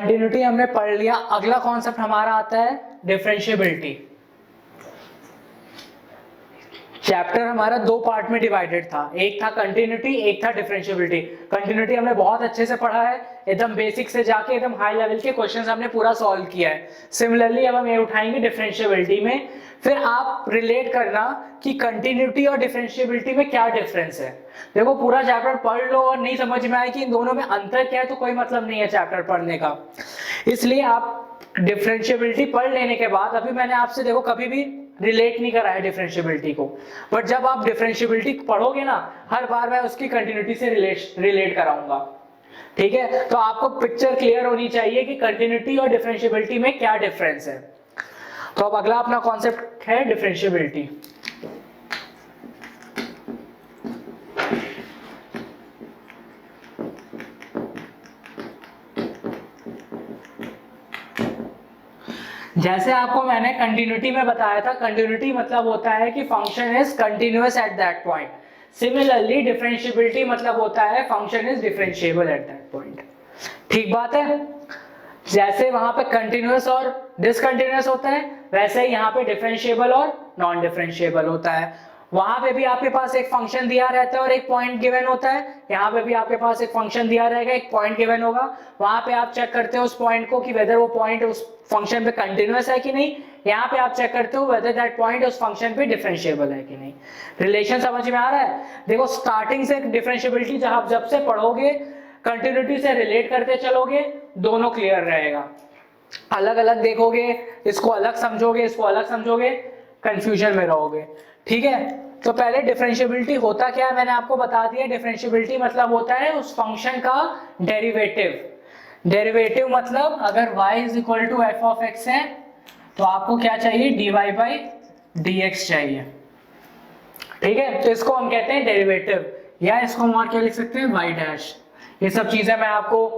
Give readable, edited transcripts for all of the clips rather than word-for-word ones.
Continuity हमने पढ़ लिया। अगला कॉन्सेप्ट हमारा आता है डिफरेंशिएबिलिटी। चैप्टर हमारा दो पार्ट में डिवाइडेड था, एक था कंटिन्यूटी, एक था डिफरेंशिएबिलिटी। कंटिन्यूटी हमने बहुत अच्छे से पढ़ा है, एकदम बेसिक से जाके एकदम हाई लेवल के क्वेश्चंस हमने पूरा सॉल्व किया है। सिमिलरली अब हम ये उठाएंगे डिफरेंशिएबिलिटी में, फिर आप रिलेट करना कि कंटिन्यूटी और डिफरेंशिएबिलिटी में क्या डिफरेंस है। देखो पूरा चैप्टर पढ़ लो और नहीं समझ में आए कि इन दोनों में अंतर क्या है तो कोई मतलब नहीं है चैप्टर पढ़ने का। इसलिए आप डिफरेंशिएबिलिटी पढ़ लेने के बाद, अभी मैंने आपसे देखो कभी भी रिलेट नहीं करा है डिफरेंशिएबिलिटी को, बट जब आप डिफरेंशिएबिलिटी पढ़ोगे ना, हर बार मैं उसकी कंटिन्यूटी से रिलेट कराऊंगा। ठीक है, तो आपको पिक्चर क्लियर होनी चाहिए कि कंटिन्यूटी और डिफरेंशिएबिलिटी में क्या डिफरेंस है। तो अब अगला अपना कॉन्सेप्ट है डिफरेंशिएबिलिटी। जैसे आपको मैंने कंटिन्यूटी में बताया था, कंटिन्यूटी मतलब होता है कि function is continuous at that point. Similarly differentiability मतलब होता है function is differentiable at that point. ठीक बात है। जैसे वहां पे कंटिन्यूअस और डिसकंटिन्यूअस होता है, वैसे ही यहाँ पे डिफरेंशिएबल और नॉन डिफरेंशिएबल होता है। वहां पे भी आपके पास एक फंक्शन दिया रहता है और एक पॉइंट गिवन होता है, यहाँ पे भी आपके पास एक फंक्शन दिया रहेगा, एक पॉइंट गिवन होगा। वहां पे आप चेक करते हो उस पॉइंट को कि वेदर वो पॉइंट उस फंक्शन पे कंटिन्यूअस है कि नहीं। यहाँ पे आप चेक करते हो वेदर दैट पॉइंट उस फंक्शन पे डिफरेंशिएबल है कि नहीं। रिलेशन समझ में आ रहा है। देखो स्टार्टिंग से डिफरेंशिएबिलिटी जब से पढ़ोगे, कंटिन्यूटी से रिलेट करते चलोगे, दोनों क्लियर रहेगा। अलग अलग देखोगे, इसको अलग समझोगे, इसको अलग समझोगे, कंफ्यूजन में रहोगे। ठीक है, तो पहले डिफरेंशिएबिलिटी होता क्या है मैंने आपको बता दिया। डिफरेंशिएबिलिटी मतलब होता है उस फंक्शन का डेरिवेटिव। डेरिवेटिव मतलब अगर y is equal to F of x है तो आपको क्या चाहिए, dy बाई dx चाहिए। ठीक है, तो इसको हम कहते हैं डेरिवेटिव, या इसको हम और क्या लिख सकते हैं, y डैश। ये सब चीजें मैं आपको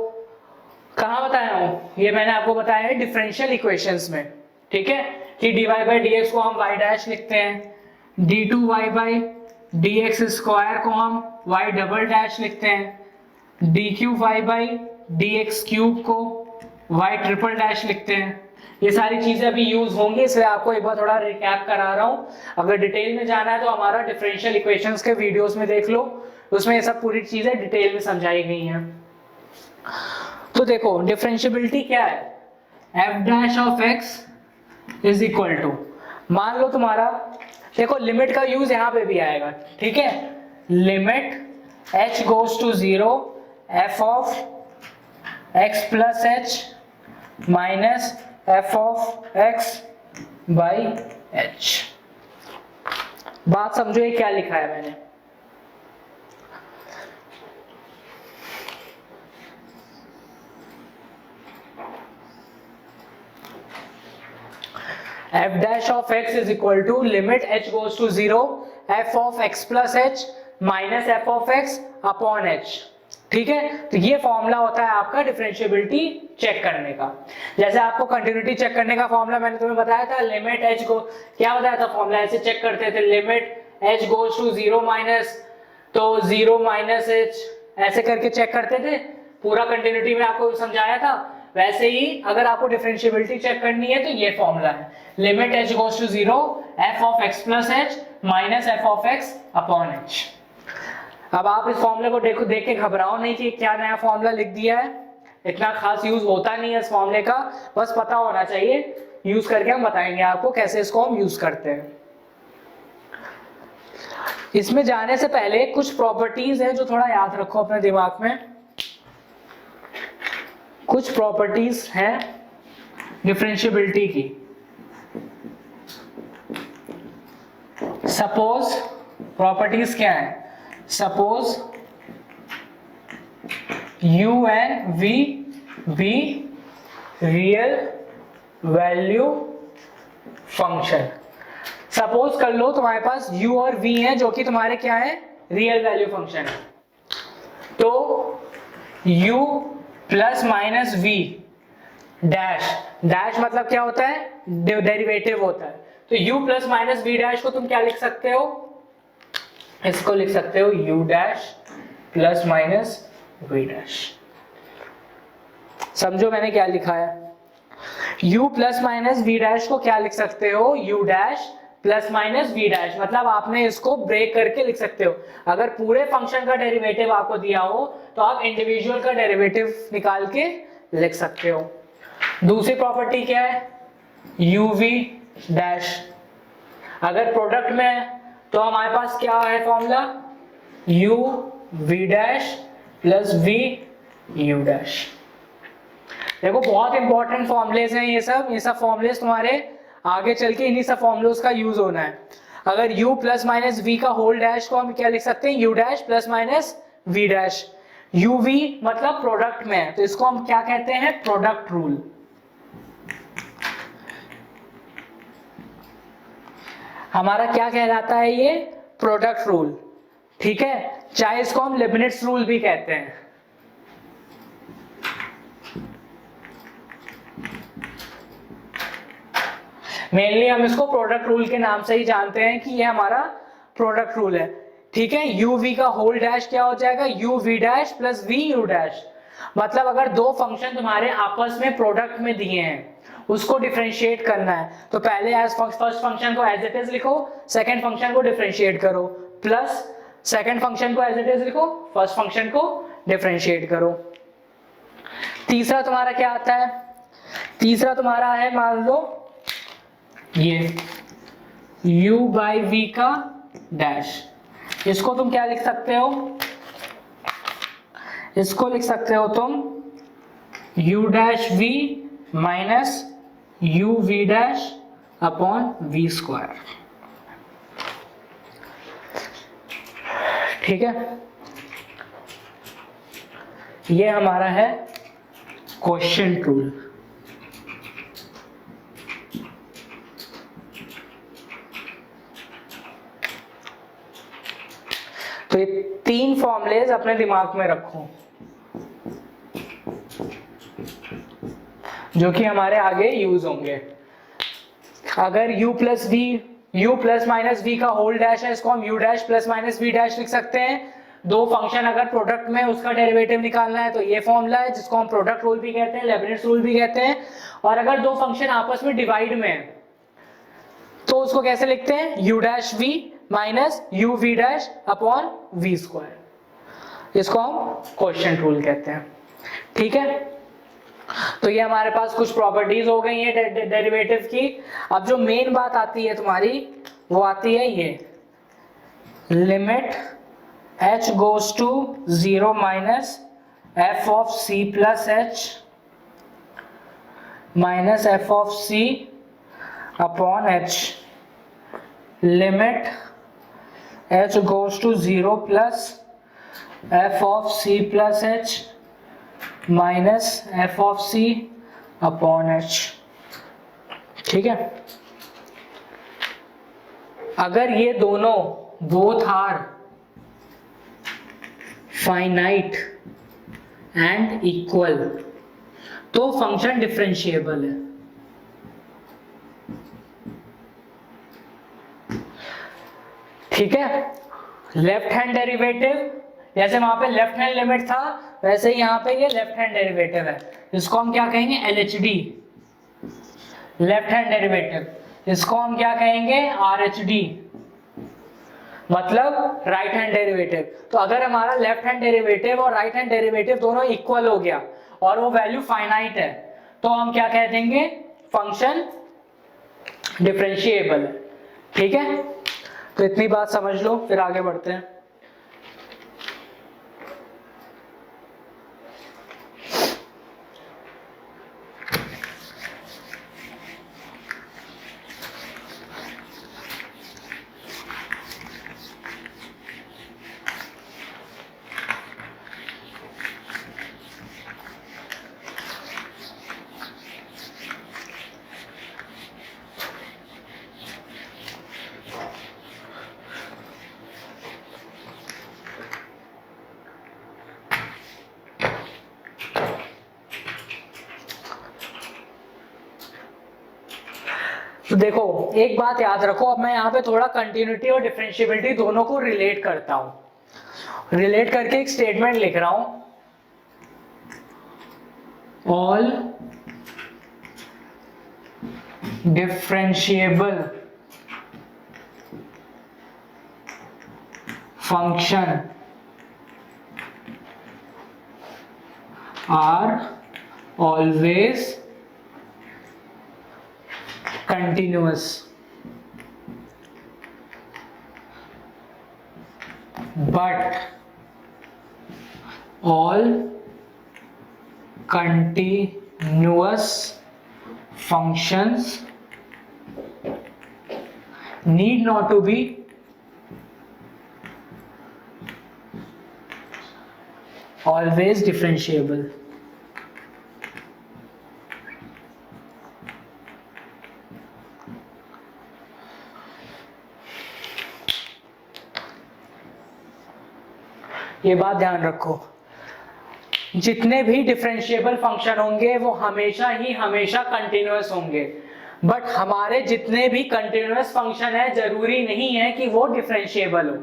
कहाँ बताया हूँ, ये मैंने आपको बताया है डिफरेंशियल इक्वेशंस में। ठीक है, कि dy बाई dx को हम y डैश लिखते हैं, d2y बाई dx स्क्वायर को हम y डबल डैश लिखते हैं, dqy बाई dx क्यूब को y ट्रिपल डैश लिखते हैं। ये सारी चीजें अभी यूज होंगी, इसलिए आपको एक बार थोड़ा रिकैप करा रहा हूँ। अगर डिटेल में जाना है तो हमारा डिफरेंशियल इक्वेशंस के वीडियोस में देख लो, उसमें ये सब पूरी चीजें डिटेल में समझाई गई हैं। तो देखो डिफरेंशिएबिलिटी क्या है, f dash of x is equal to, मान लो तुम्हारा, देखो लिमिट का यूज यहाँ पे भी आएगा। ठीक है, limit h goes to 0 f of x plus h minus f of x by h। बात समझो ये क्या लिखा है मैंने। f dash of x is equal to limit h goes to 0 f of x plus h minus f of x upon h। ठीक है, तो ये फॉर्मूला होता है आपका डिफरेंशिएबिलिटी चेक करने का। जैसे आपको कंटिन्यूटी चेक करने का फॉर्मूला मैंने तुम्हें बताया था, लिमिट h को क्या बताया था फॉर्मूला, ऐसे चेक करते थे, limit h goes to 0 minus, तो 0 माइनस h ऐसे करके चेक करते थे। पूरा कंटिन्यूटी में आपको समझाया था। वैसे ही अगर आपको डिफरेंशिएबिलिटी चेक करनी है तो ये फॉर्मूला है, limit h goes to 0 f of x plus h minus f of x upon h। अब आप इस फॉर्मूले को देख के घबराओ नहीं कि क्या नया फॉर्मूला लिख दिया है, इतना खास यूज होता नहीं है इस फॉर्मूले का, बस पता होना चाहिए। यूज करके हम बताएंगे आपको कैसे इसको हम यूज करते हैं। इसमें जाने से पहले कुछ प्रॉपर्टीज हैं जो थोड़ा याद रखो अपने दिमाग में। कुछ प्रॉपर्टीज हैं डिफरेंशिएबिलिटी की। सपोज प्रॉपर्टीज क्या है, suppose u and v be real value function. Suppose कर लो तुम्हारे पास u और v है जो कि तुम्हारे क्या है, रियल वैल्यू फंक्शन है। तो u plus minus v dash, dash मतलब क्या होता है, डेरिवेटिव होता है। तो u plus minus v dash को तुम क्या लिख सकते हो, इसको लिख सकते हो u dash plus minus v dash. समझो मैंने क्या लिखा है, u plus minus v dash को क्या लिख सकते हो, u dash plus minus v dash, मतलब आपने इसको ब्रेक करके लिख सकते हो। अगर पूरे फंक्शन का डेरिवेटिव आपको दिया हो तो आप इंडिविजुअल का डेरिवेटिव निकाल के लिख सकते हो। दूसरी प्रॉपर्टी क्या है, uv डैश, अगर प्रोडक्ट में है तो हमारे पास क्या है formula, u v dash plus v u dash. देखो बहुत इंपॉर्टेंट फॉर्मुलेस हैं ये सब फॉर्मुलेस तुम्हारे आगे चल के इन्हीं सब फॉर्मुलोस का यूज होना है। अगर u प्लस माइनस v का होल डैश को हम क्या लिख सकते हैं, u dash plus minus v dash. uv मतलब प्रोडक्ट में है तो इसको हम क्या कहते हैं, प्रोडक्ट रूल। हमारा क्या कहलाता है ये, प्रोडक्ट रूल, ठीक है। चाहे इसको हम लेबनिट्ज रूल भी कहते हैं। मेनली हम इसको प्रोडक्ट रूल के नाम से ही जानते हैं कि ये हमारा प्रोडक्ट रूल है, ठीक है। यू वी का होल डैश क्या हो जाएगा, u v dash plus v u dash. मतलब अगर दो फंक्शन तुम्हारे आपस में प्रोडक्ट में दिए हैं उसको डिफरेंशिएट करना है तो पहले एज फर्स्ट फंक्शन को एज इट इज लिखो, सेकंड फंक्शन को डिफरेंशिएट करो, प्लस सेकंड फंक्शन को एज इट इज लिखो, फर्स्ट फंक्शन को डिफरेंशिएट करो। तीसरा तुम्हारा क्या आता है, तीसरा तुम्हारा है मान लो ये u बाई वी का डैश, इसको तुम क्या लिख सकते हो, इसको लिख सकते हो तुम u dash v minus u v dash upon v square, ठीक है। ये हमारा है क्वोशिएंट रूल। तो ये तीन फॉर्मुलेज अपने दिमाग में रखो जो कि हमारे आगे यूज होंगे। अगर u plus v, u plus minus v का होल डैश है, इसको हम u dash plus minus v dash लिख सकते हैं। दो फंक्शन अगर प्रोडक्ट में उसका डेरिवेटिव निकालना है तो ये फॉर्मूला है जिसको हम प्रोडक्ट रूल भी कहते हैं, लेबनिट्ज रूल भी कहते हैं। और अगर दो फंक्शन आपस में डिवाइड में है तो उसको कैसे लिखते हैं, u dash v minus u v dash upon v square, इसको हम क्वोशिएंट रूल कहते हैं, ठीक है। तो ये हमारे पास कुछ प्रॉपर्टीज हो गई है डेरिवेटिव की। अब जो मेन बात आती है तुम्हारी वो आती है ये limit h goes to 0 minus f of c plus h minus f of c upon h, limit h goes to 0 plus f of c plus h minus f of c upon h, ठीक है। अगर ये दोनों both are finite and equal तो function differentiable है, ठीक है। Left hand derivative जैसे वहां पे लेफ्ट हैंड लिमिट था वैसे ही यहाँ पे ये लेफ्ट हैंड डेरिवेटिव है, इसको हम क्या कहेंगे, LHD लेफ्ट हैंड डेरिवेटिव। इसको हम क्या कहेंगे, RHD मतलब राइट हैंड डेरिवेटिव। तो अगर हमारा लेफ्ट हैंड डेरिवेटिव और राइट हैंड डेरिवेटिव दोनों इक्वल हो गया और वो वैल्यू फाइनाइट है तो हम क्या कह देंगे, फंक्शन डिफरेंशिएबल है, ठीक है। तो इतनी बात समझ लो, फिर आगे बढ़ते हैं। तो देखो एक बात याद रखो, अब मैं यहाँ पे थोड़ा कंटिन्यूटी और डिफरेंशिएबिलिटी दोनों को रिलेट करता हूँ। रिलेट करके एक स्टेटमेंट लिख रहा हूँ, all differentiable function are always continuous, but all continuous functions need not to be always differentiable. ये बात ध्यान रखो, जितने भी डिफरेंशिएबल फंक्शन होंगे वो हमेशा ही हमेशा कंटिन्यूअस होंगे, बट हमारे जितने भी कंटिन्यूअस फंक्शन है जरूरी नहीं है कि वो डिफरेंशिएबल हो।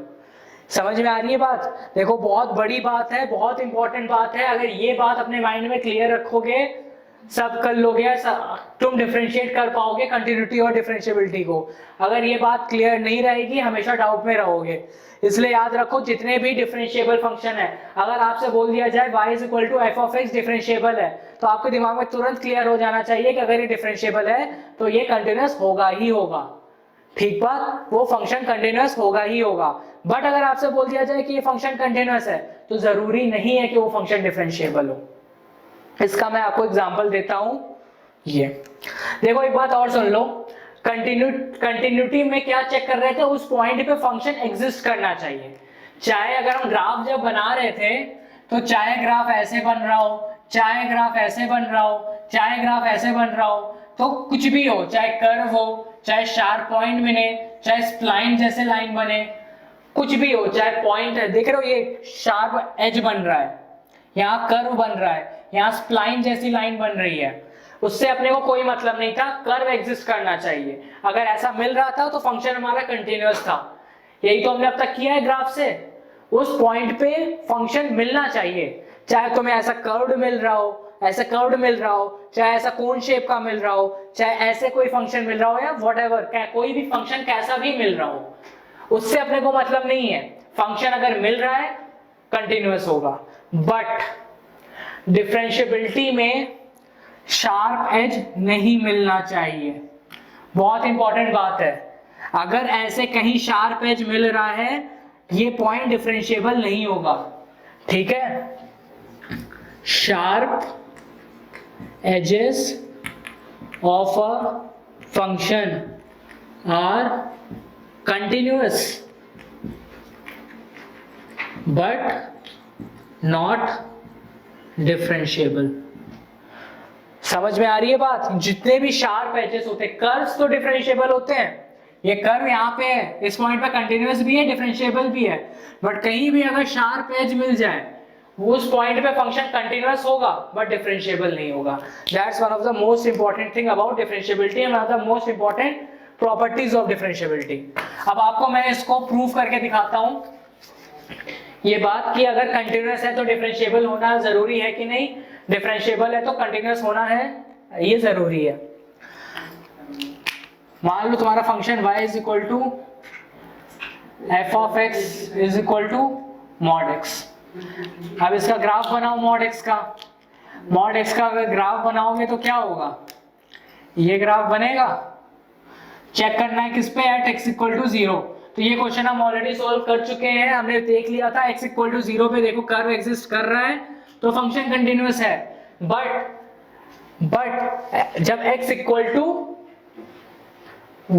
समझ में आ रही है बात? देखो बहुत बड़ी बात है, बहुत इंपॉर्टेंट बात है। अगर ये बात अपने माइंड में क्लियर रखोगे, सब कर लोगे, तुम डिफरेंशिएट कर पाओगे कंटिन्यूटी और डिफरेंशिएबिलिटी को। अगर ये बात क्लियर नहीं रहेगी हमेशा डाउट में रहोगे। इसलिए याद रखो जितने भी डिफरेंशिएबल फंक्शन है, अगर आपसे बोल दिया जाए y is equal to F of x differentiable है, तो आपके दिमाग में तुरंत क्लियर हो जाना चाहिए कि अगर ये डिफरेंशिएबल है तो ये कंटिन्यूअस होगा ही होगा। ठीक बात, वो फंक्शन कंटिन्यूअस होगा ही होगा। बट अगर आपसे बोल दिया जाए कि ये फंक्शन कंटिन्यूअस है तो जरूरी नहीं है कि वो फंक्शन डिफरेंशिएबल हो। इसका मैं आपको एग्जांपल देता हूं। ये देखो, एक बात और सुन लो, कंटिन्यूटी में क्या चेक कर रहे थे, उस पॉइंट पे फंक्शन एग्जिस्ट करना चाहिए। चाहे अगर हम ग्राफ जब बना रहे थे तो चाहे ग्राफ ऐसे बन रहा हो, चाहे ग्राफ ऐसे बन रहा हो, चाहे ग्राफ ऐसे बन रहा हो, तो कुछ भी हो, चाहे कर्व हो, चाहे शार्प पॉइंट बने, चाहे स्प्लाइन जैसे लाइन बने, कुछ भी हो, चाहे पॉइंट है, देख रहे हो ये शार्प एज बन रहा है, यहाँ कर्व बन रहा है, यहाँ स्प्लाइन जैसी लाइन बन रही है, उससे अपने को कोई मतलब नहीं था, कर्व एग्जिस्ट करना चाहिए। अगर ऐसा मिल रहा था तो फंक्शन हमारा कंटिन्यूअस था। यही तो हमने अब तक किया है ग्राफ से। उस पॉइंट पे फंक्शन मिलना चाहिए, चाहे तुम्हें ऐसा कर्व्ड मिल रहा हो, ऐसा कर्व्ड मिल रहा हो, चाहे ऐसा कोन शेप का मिल रहा हो, चाहे ऐसे कोई फंक्शन मिल रहा हो, या व्हाटएवर, कोई भी फंक्शन कैसा भी मिल रहा हो, उससे अपने को मतलब नहीं है। फंक्शन अगर मिल रहा है कंटिन्यूअस होगा। बट डिफरेंशिएबिलिटी में शार्प एज नहीं मिलना चाहिए, बहुत इंपॉर्टेंट बात है। अगर ऐसे कहीं शार्प एज मिल रहा है, ये पॉइंट डिफरेंशिएबल नहीं होगा। ठीक है, sharp edges of a function are continuous but not differentiable. समझ में आ रही है बात? जितने भी शार्प एजेस होते हैं, कर्व्स तो डिफरेंशिएबल होते हैं। ये कर्व यहाँ पे है, इस पॉइंट पे कंटिन्यूअस भी है, डिफरेंशिएबल भी है, बट कहीं भी अगर शार्प एज मिल जाए, उस पॉइंट पे फंक्शन कंटिन्यूअस होगा बट डिफरेंशिएबल नहीं होगा। That's one of the most important thing about differentiability and one of the most important properties of differentiability. अब आपको मैं इसको प्रूव करके दिखाता हूं ये बात कि अगर कंटिन्यूअस है तो डिफरेंशिएबल होना जरूरी है कि नहीं, डिफरेंशिएबल है तो कंटिन्यूअस होना है, ये जरूरी है। मान लो तुम्हारा function y is equal to F of x is equal to mod x. अब इसका ग्राफ बनाओ मॉड एक्स का। मॉड एक्स का अगर ग्राफ बनाओगे तो क्या होगा, ये ग्राफ बनेगा। चेक करना है किस पे, एट एक्स इक्वल टू 0। तो ये क्वेश्चन हम ऑलरेडी सोल्व कर चुके हैं, हमने देख लिया था x इक्वल टू 0 पे देखो कर्व एग्जिस्ट कर रहा है तो फंक्शन कंटिन्यूअस है। बट जब x इक्वल टू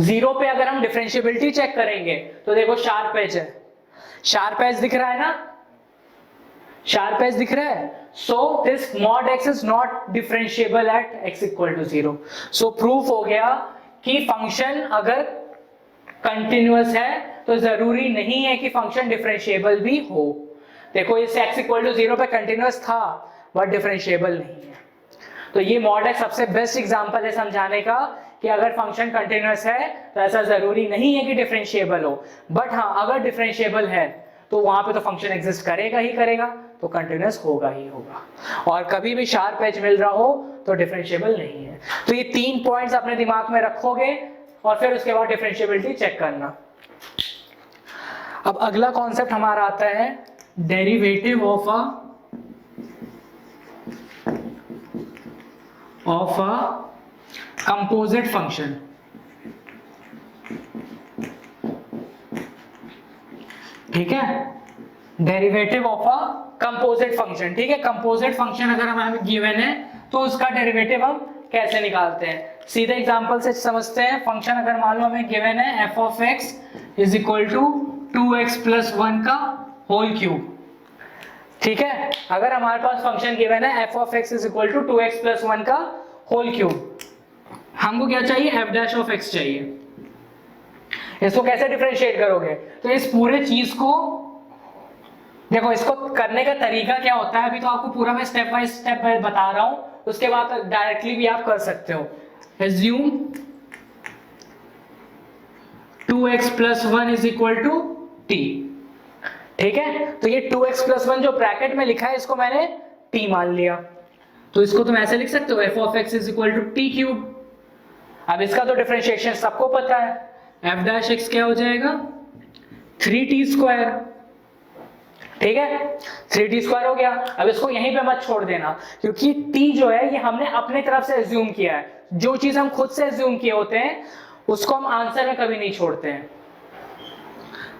0 पे अगर हम डिफरेंशिएबिलिटी चेक करेंगे तो देखो शार्प एज है, शार्प एज दिख रहा है ना, शार्प एज दिख रहा है। So this mod x is not differentiable at x equal to 0। So proof हो गया कि फंक्शन अगर कंटिन्यूअस है तो जरूरी नहीं है कि फंक्शन डिफरेंशिएबल भी हो। देखो इस x इक्वल टू 0 पे कंटिन्यूअस था बट डिफरेंशिएबल नहीं है। तो ये मॉड एक्स सबसे बेस्ट एग्जांपल है समझाने का कि अगर फंक्शन कंटिन्यूअस है तो ऐसा जरूरी नहीं है कि डिफरेंशिएबल हो, बट हाँ अगर डिफरेंशिएबल है तो वहां पे तो फंक्शन एग्जिस्ट करेगा ही करेगा। तो कंटिन्यूअस होगा ही होगा, और कभी भी शार्प एज मिल रहा हो तो डिफरेंशिएबल नहीं है। तो ये 3 पॉइंट्स अपने दिमाग में रखोगे और फिर उसके बाद डिफरेंशिएबिलिटी चेक करना। अब अगला कॉन्सेप्ट हमारा आता है derivative of a composite function. ठीक है, derivative of a composite function. ठीक है, कंपोजिट फंक्शन अगर हमें गिवन है तो उसका डेरिवेटिव हम कैसे निकालते हैं, सीधे एग्जांपल से समझते हैं। फंक्शन अगर मान लो हमें गिवन है f of x is equal to 2x plus 1 का होल क्यूब। ठीक है, अगर हमारे पास फंक्शन गिवन है f of x is equal to 2x plus 1 का होल क्यूब, हमको क्या चाहिए, f डैश ऑफ x चाहिए। इसको कैसे डिफरेंशिएट करोगे, तो इस पूरे चीज को देखो, इसको करने का तरीका क्या होता है, अभी तो आपको पूरा मैं स्टेप बाय स्टेप बता रहा हूं, उसके बाद डायरेक्टली भी आप कर सकते हो। Assume 2x plus 1 is equal to t। ठीक है, तो ये 2x प्लस 1 जो ब्रैकेट में लिखा है इसको मैंने t मान लिया, तो इसको तुम ऐसे लिख सकते हो f of x is equal to t cube. अब इसका तो डिफरेंशिएशन सबको पता है, f डैश x क्या हो जाएगा 3t स्क्वायर। ठीक है, 3t स्क्वायर हो गया। अब इसको यहीं पे मत छोड़ देना, क्योंकि t जो है ये हमने अपने तरफ से एज्यूम किया है। जो चीज हम खुद से एज्यूम किए होते हैं उसको हम आंसर में कभी नहीं छोड़ते हैं।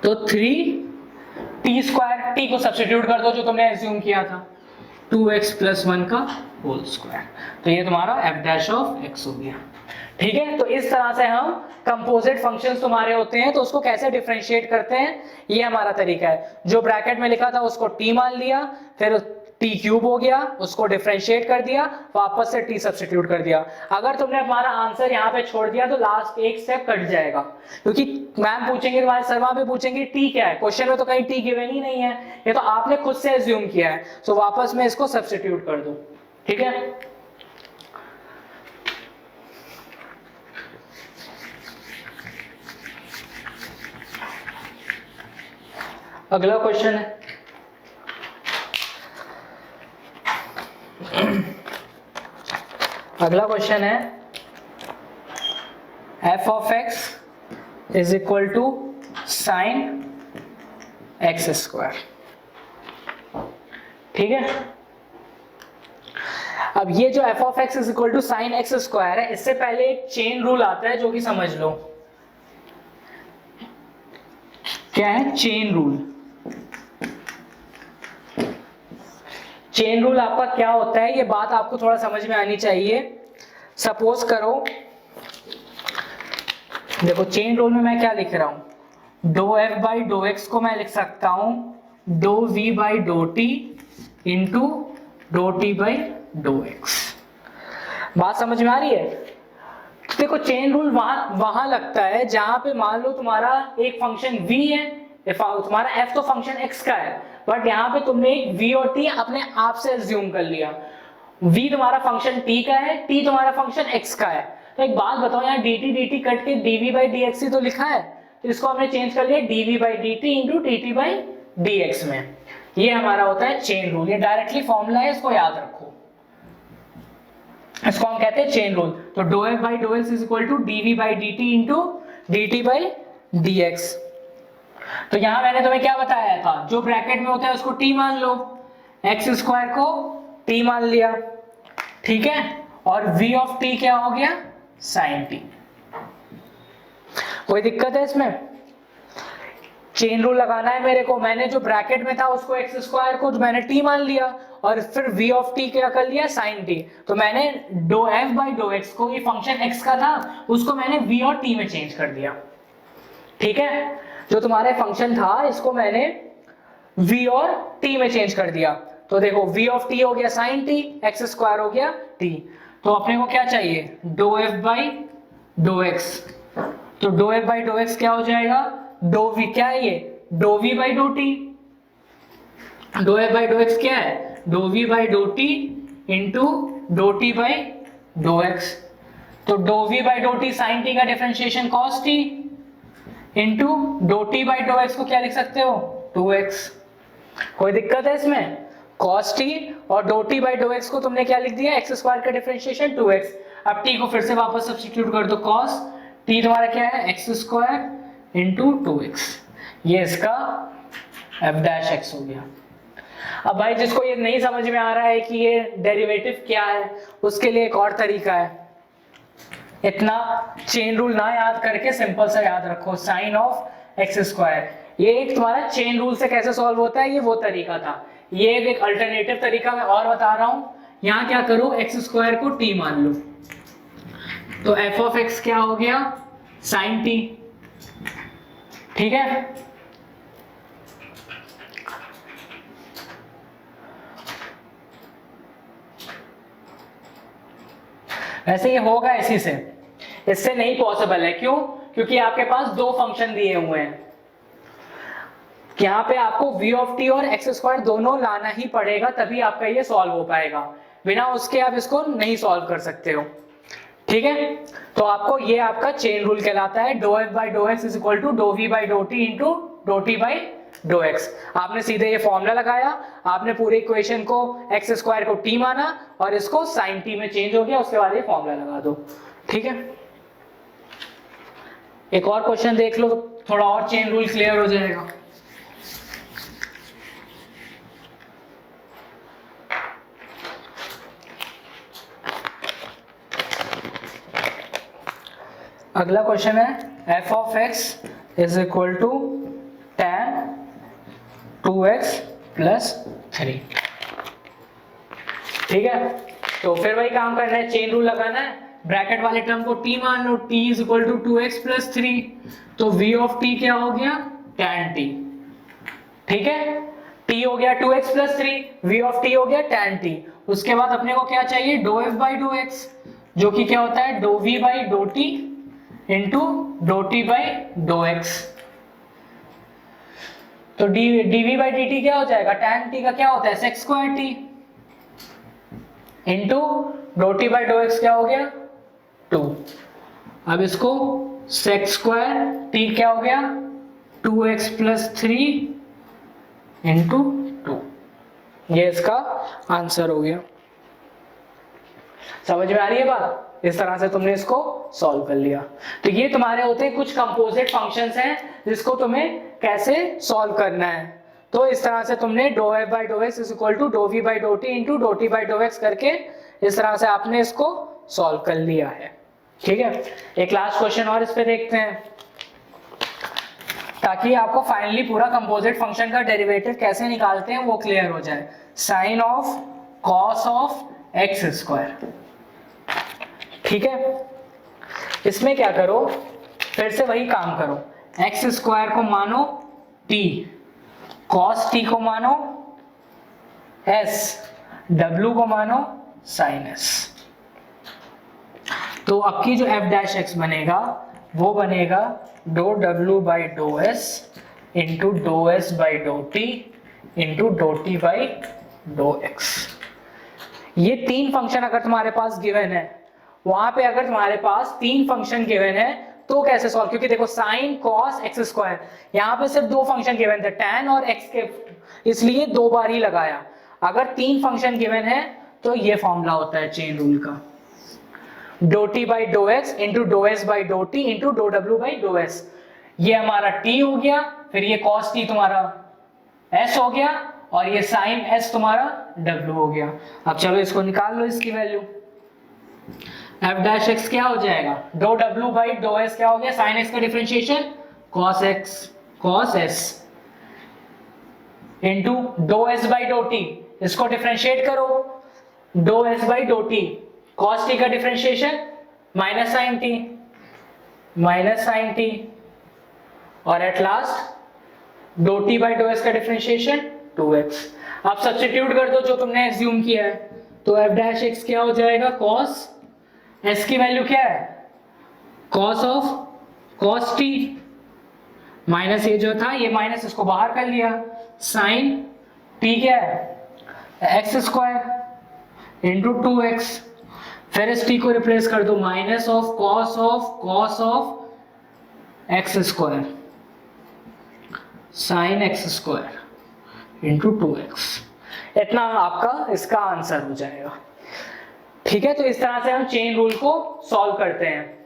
तो 3t स्क्वायर, t को सब्स्टिट्यूट कर दो जो तुमने एज्यूम किया था, 2x प्लस 1 का होल स्क्वायर, तो ये तुम्हारा f डैश ऑफ x हो गया। ठीक है, तो इस तरह से हम कंपोजिट फंक्शंस तुम्हारे होते हैं तो उसको कैसे डिफरेंशिएट करते हैं, ये हमारा तरीका है। जो ब्रैकेट में लिखा था उसको t मान लिया, फिर t क्यूब हो गया, उसको डिफरेंशिएट कर दिया, वापस से t सब्स्टिट्यूट कर दिया। अगर तुमने हमारा आंसर यहाँ पे छोड़ दिया तो लास्ट एक स्टेप कट जाएगा, क्योंकि मैम पूछेंगे, तुम्हारे सर वहां पे पूछेंगे t क्या है, क्वेश्चन में तो कहीं t गिवन ही नहीं है, ये तो आपने खुद से एज्यूम किया है, तो वापस में इसको सब्स्टिट्यूट कर दो। ठीक है, अगला क्वेश्चन है अगला क्वेश्चन है f of x is equal to sine x square. ठीक है, अब ये जो f of x is equal to sine x square है, इससे पहले एक चेन रूल आता है जो कि समझ लो। क्या है चेन रूल? चेन रूल आपका क्या होता है, ये बात आपको थोड़ा समझ में आनी चाहिए। सपोज करो, देखो चेन रूल में मैं क्या लिख रहा हूं, do f by dough x को मैं लिख सकता हूं do v by do t into dough t by dough x. बात समझ में आ रही है? देखो चेन रूल वहां लगता है जहां पे मान लो तुम्हारा एक फंक्शन v है, तुम्हारा f तो फंक्शन x का है, बट यहाँ पे तुमने एक v और t अपने आप से एज्यूम कर लिया। v तुम्हारा फंक्शन t का है, t तुम्हारा फंक्शन x का है। तो एक बात बताओ, यहाँ dt कट के dv बाई dx ही तो लिखा है, तो इसको हमने चेंज कर लिया dv by dt into dt by dx में। ये हमारा होता है चेन रूल, ये डायरेक्टली फॉर्मूला है, इसको याद रखो, इसको हम कहते हैं चेन रूल। तो do f by dough x is equal to dv by dt into dt by dx। तो यहां मैंने तुम्हें क्या बताया था, जो ब्रैकेट में होता है उसको t मान लो, एक्स स्क्वायर को t मान लिया। ठीक है, और v ऑफ t क्या हो गया साइन t। कोई दिक्कत है इसमें? चेन रूल लगाना है मेरे को, मैंने जो ब्रैकेट में था उसको एक्स स्क्वायर को मैंने t मान लिया और फिर v ऑफ t क्या कर लिया साइन t। तो मैंने do f by dough x को, ये फंक्शन x का था, उसको मैंने v और t में चेंज कर दिया। ठीक है, जो तुम्हारे फंक्शन था इसको मैंने v और t में चेंज कर दिया। तो देखो v ऑफ t हो गया साइन t, एक्स स्क्वायर हो गया t। तो अपने को क्या चाहिए, dough f by dough x. तो डो f बाई डो एक्स क्या हो जाएगा, डो v क्या है, ये डो v बाई डो t। डो f बाई डो एक्स क्या है, dough v by dough t into dough t by dough x. तो डो v by dough t sine t का differentiation cos t into dough t by dough x को क्या लिख सकते हो 2x। कोई दिक्कत है इसमें? cos t, और dou t by dou x को तुमने क्या लिख दिया, x स्क्वायर का डिफरेंशिएशन 2x। अब t को फिर से वापस सब्स्टिट्यूट कर दो, cos t तुम्हारा क्या है, x स्क्वायर इंटू 2x। ये इसका f डैश x हो गया। अब भाई जिसको ये नहीं समझ में आ रहा है कि ये डेरिवेटिव क्या है, उसके लिए एक और तरीका है। इतना चेन रूल ना याद करके सिंपल सा याद रखो, साइन ऑफ एक्स स्क्वायर। ये एक तुम्हारा चेन रूल से कैसे सॉल्व होता है, ये वो तरीका था। ये एक अल्टरनेटिव तरीका मैं और बता रहा हूं। यहाँ क्या करो, एक्स स्क्वायर को t मान लो, तो f ऑफ x क्या हो गया, साइन t। ठीक है, वैसे ये होगा इसी से, इससे नहीं पॉसिबल है। क्यों? क्योंकि आपके पास दो फंक्शन दिए हुए हैं। यहाँ पे आपको v ऑफ t और x स्क्वायर दोनों लाना ही पड़ेगा, तभी आपका ये सॉल्व हो पाएगा। बिना उसके आप इसको नहीं सॉल्व कर सकते हो। ठीक है, तो आपको ये आपका चेन रूल कहलाता है, do f by dough x is equal to do v by do t into dough t by dough x. आपने सीधे ये फॉर्मूला लगाया, आपने पूरे इक्वेशन को एक्स स्क्वायर को t माना और इसको साइन t में चेंज हो गया, उसके बाद ये फॉर्मूला लगा दो। ठीक है, एक और क्वेश्चन देख लो, थोड़ा और चेन रूल क्लियर हो जाएगा। अगला क्वेश्चन है f of x is equal to tan 2x plus 3। ठीक है, तो फिर वही काम करना है, चेन रूल लगाना है। ब्रैकेट वाले टर्म को t मान लो, t is equal to 2x plus 3, तो v ऑफ t क्या हो गया, tan t। ठीक है, t हो गया 2x plus 3, v of t हो गया tan t। उसके बाद अपने को क्या चाहिए, dough f by do x, जो कि क्या होता है, dough v by dough t into dough t by dough x. तो dv बाई dt क्या हो जाएगा, tan t का क्या होता है, sec square t into dough t by dough x क्या हो गया, 2। अब इसको sec स्क्वायर t क्या हो गया, 2x प्लस 3 इंटू 2। ये इसका आंसर हो गया। समझ में आ रही है बात? इस तरह से तुमने इसको सॉल्व कर लिया। तो ये तुम्हारे होते हैं कुछ कंपोजिट फंक्शंस हैं जिसको तुम्हें कैसे सॉल्व करना है। तो इस तरह से तुमने do f by dough x is equal to do v by do t into dough t by dough x करके इस तरह से आपने इसको सॉल्व कर लिया है। ठीक है, एक लास्ट क्वेश्चन और इस पे देखते हैं, ताकि आपको फाइनली पूरा कंपोजिट फंक्शन का डेरिवेटिव कैसे निकालते हैं वो क्लियर हो जाए। Sine of cos of x square. ठीक है, इसमें क्या करो, फिर से वही काम करो, एक्स स्क्वायर को मानो t, cos t को मानो s, w को मानो sin s। तो अब की जो f डैश x बनेगा वो बनेगा do w by do s into do s by dough t into dough t by do x। ये तीन फंक्शन अगर तुम्हारे पास गिवन है, वहां पे अगर तुम्हारे पास तीन फंक्शन गिवन है तो कैसे सॉल्व, क्योंकि देखो साइन कॉस एक्स स्क्वायर, यहाँ पे सिर्फ दो फंक्शन गिवन थे, tan और x के, इसलिए दो बार ही लगाया। अगर तीन फंक्शन गिवन है तो ये फॉर्मूला होता है चेन रूल का, do t by dough x into do s by do t into do डब्ल्यू बाई डो एस। ये हमारा t हो गया, फिर ये cos t तुम्हारा s हो गया, और ये साइन s तुम्हारा w हो गया। अब चलो इसको निकाल लो, इसकी वैल्यू f डैश x क्या हो जाएगा, do w by do s क्या हो गया, साइन x का differentiation cos x cos s into do s by dough t, इसको डिफरेंशिएट करो, do s by dough t, cos t का डिफरेंशिएशन माइनस साइन t, और at last do t by do s का differentiation 2x। आप substitute कर दो जो तुमने एज्यूम किया है, तो f डैश x क्या हो जाएगा, cos s की वैल्यू क्या है, cos of cos t, minus ये जो था ये माइनस इसको बाहर कर लिया, साइन t क्या है x स्क्वायर इंटू 2x, फिर इस t को रिप्लेस कर दो, minus of cos of x square sine x square into 2x। इतना आपका इसका आंसर हो जाएगा। ठीक है, तो इस तरह से हम चेन रूल को सॉल्व करते हैं।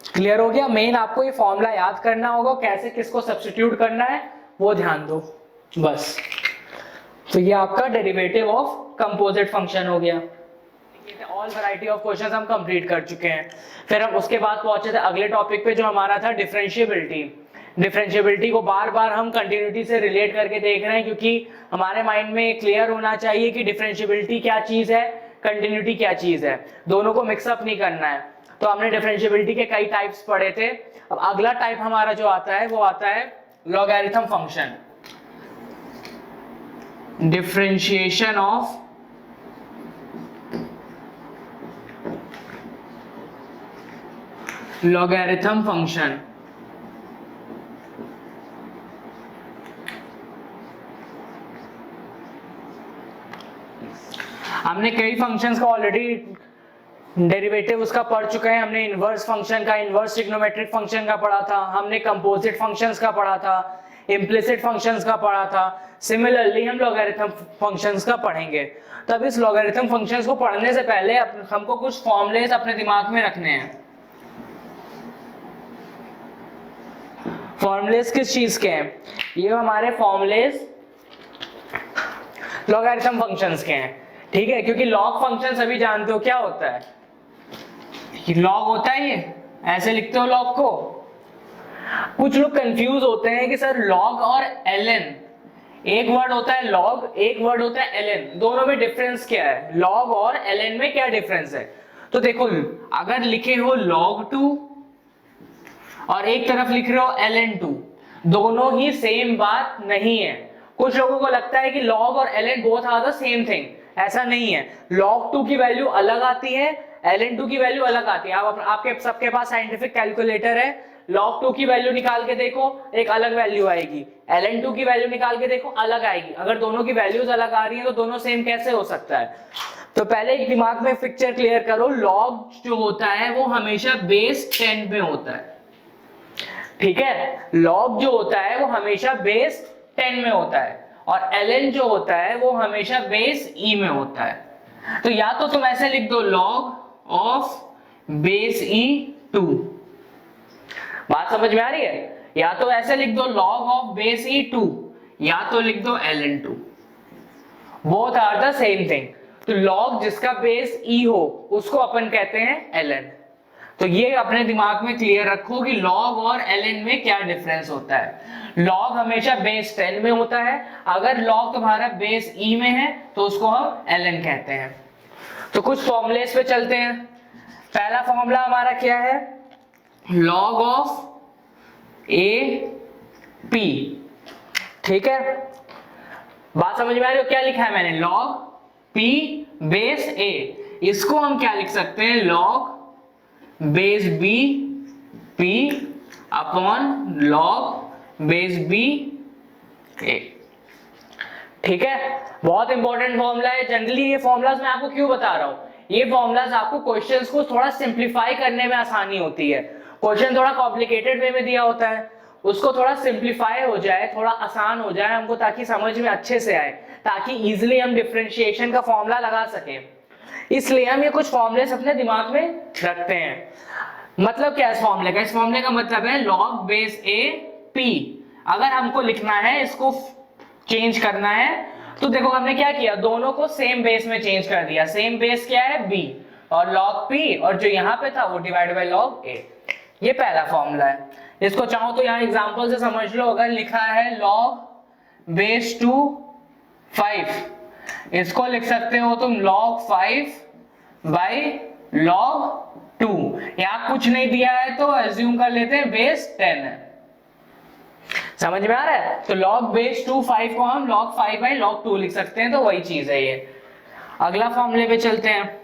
क्लियर हो गया? मेन आपको ये फॉर्मूला याद करना होगा, कैसे किसको सब्स्टिट्यूट करना है वो ध्यान दो बस। तो ये आपका डेरिवेटिव ऑफ कंपोजिट फंक्शन हो गया। ऑल वैरायटी ऑफ क्वेश्चंस हम कंप्लीट कर चुके हैं। फिर हम उसके बाद पहुंचे थे अगले टॉपिक पे जो हमारा था डिफरेंशिएबिलिटी। डिफरेंशिएबिलिटी को बार बार हम कंटिन्यूटी से रिलेट करके देख रहे हैं, क्योंकि हमारे माइंड में क्लियर होना चाहिए कि डिफरेंशिएबिलिटी क्या चीज है, कंटिन्यूटी क्या चीज है, दोनों को मिक्सअप नहीं करना है। तो हमने डिफरेंशिएबिलिटी के कई टाइप्स पढ़े थे। अब अगला टाइप हमारा जो आता है वो आता है logarithm function, differentiation of logarithm function. हमने कई फंक्शंस का ऑलरेडी डेरिवेटिव उसका पढ़ चुके हैं। हमने इनवर्स फंक्शन का, इनवर्स ट्रिग्नोमेट्रिक फंक्शन का पढ़ा था, हमने कंपोजिट फंक्शंस का पढ़ा था, इम्प्लिसिट फंक्शंस का पढ़ा था। सिमिलरली हम लॉगरिथम फंक्शंस का पढ़ेंगे। तब इस लॉगरिथम फंक्शंस को पढ़ने से पहले हमको कुछ फॉर्मूलेस अपने दिमाग में रखने हैं। फॉर्मूलेस किस चीज के हैं? ये हमारे फॉर्मूलेस लॉगरिथम फंक्शंस के हैं। ठीक है, क्योंकि लॉग फंक्शन सभी जानते हो क्या होता है। लॉग होता है, ये ऐसे लिखते हो लॉग को। कुछ लोग कंफ्यूज होते हैं कि सर लॉग और ln, एक वर्ड होता है लॉग, एक वर्ड होता है ln, दोनों में डिफरेंस क्या है? लॉग और ln में क्या डिफरेंस है? तो देखो, अगर लिखे हो log2 और एक तरफ लिख रहे हो ln2, दोनों ही सेम बात नहीं है। कुछ लोगों को लगता है कि log और ln both are the same thing. ऐसा नहीं है। log2 की वैल्यू अलग आती है, ln2 की वैल्यू अलग आती है। आपके सबके पास साइंटिफिक कैलकुलेटर है, log2 की वैल्यू निकाल के देखो, एक अलग वैल्यू आएगी। ln2 की वैल्यू निकाल के देखो, अलग आएगी। अगर दोनों की वैल्यूज अलग आ रही हैं तो दोनों सेम कैसे हो सकता है? तो पहले एक दिमाग में पिक्चर क्लियर करो। log जो होता है वो हमेशा बेस 10 में होता है। ठीक है, log जो होता है वो हमेशा बेस 10 में होता है, और ln जो होता है वो हमेशा बेस e में होता है। तो या तो तुम ऐसे लिख दो log ऑफ बेस e2, बात समझ में आ रही है? या तो ऐसे लिख दो log ऑफ बेस e2, या तो लिख दो ln2, both are the same thing. तो log जिसका बेस e हो उसको अपन कहते हैं ln। तो ये अपने दिमाग में क्लियर रखो कि log और ln में क्या डिफरेंस होता है। log हमेशा बेस 10 में होता है, अगर log तुम्हारा बेस e में है तो उसको हम ln कहते हैं। तो कुछ फॉर्मूलेस पे चलते हैं। पहला फॉर्मूला हमारा क्या है? log of a p। ठीक है, बात समझ में आ रही हो? क्या लिखा है मैंने? log p base a। इसको हम क्या लिख सकते हैं? log base b p upon log base b a। ठीक है, बहुत इंपॉर्टेंट फॉर्मूला है। जनरली ये फॉर्मूलाज मैं आपको क्यों बता रहा हूं? ये फॉर्मूलाज आपको क्वेश्चंस को थोड़ा सिंप्लीफाई करने में आसानी होती है। क्वेश्चन थोड़ा कॉम्प्लिकेटेड वे में दिया होता है, उसको थोड़ा सिंप्लीफाई हो जाए, थोड़ा आसान हो जाए हमको, ताकि समझ में अच्छे से आए, ताकि इजिली हम डिफरेंशिएशन का फॉर्मूला लगा सकें। इसलिए हम ये कुछ फॉर्मूलेस अपने दिमाग में रखते हैं। मतलब क्या है इस फॉर्मूले का? इस फॉर्मूले का मतलब है log बेस a p। अगर हमको लिखना है, इसको चेंज करना है, तो देखो हमने क्या किया, दोनों को सेम बेस में चेंज कर दिया। सेम बेस क्या है? b, और log p, और जो यहाँ पे था वो डिवाइड बाय log a। ये पहला फॉर्मूला है। इसको चाहो तो यहाँ एग्जांपल से समझ लो। अगर लिखा है log बेस 2 5, इसको लिख सकते हो तुम log 5 बाई log 2। यहाँ कुछ नहीं दिया है तो एज्यूम कर लेते हैं बेस 10 है। समझ में आ रहा है? तो log बेस 2 5 को हम log 5 बाई log 2 लिख सकते हैं। तो वही चीज है ये। अगला फॉर्मूले पे चलते हैं।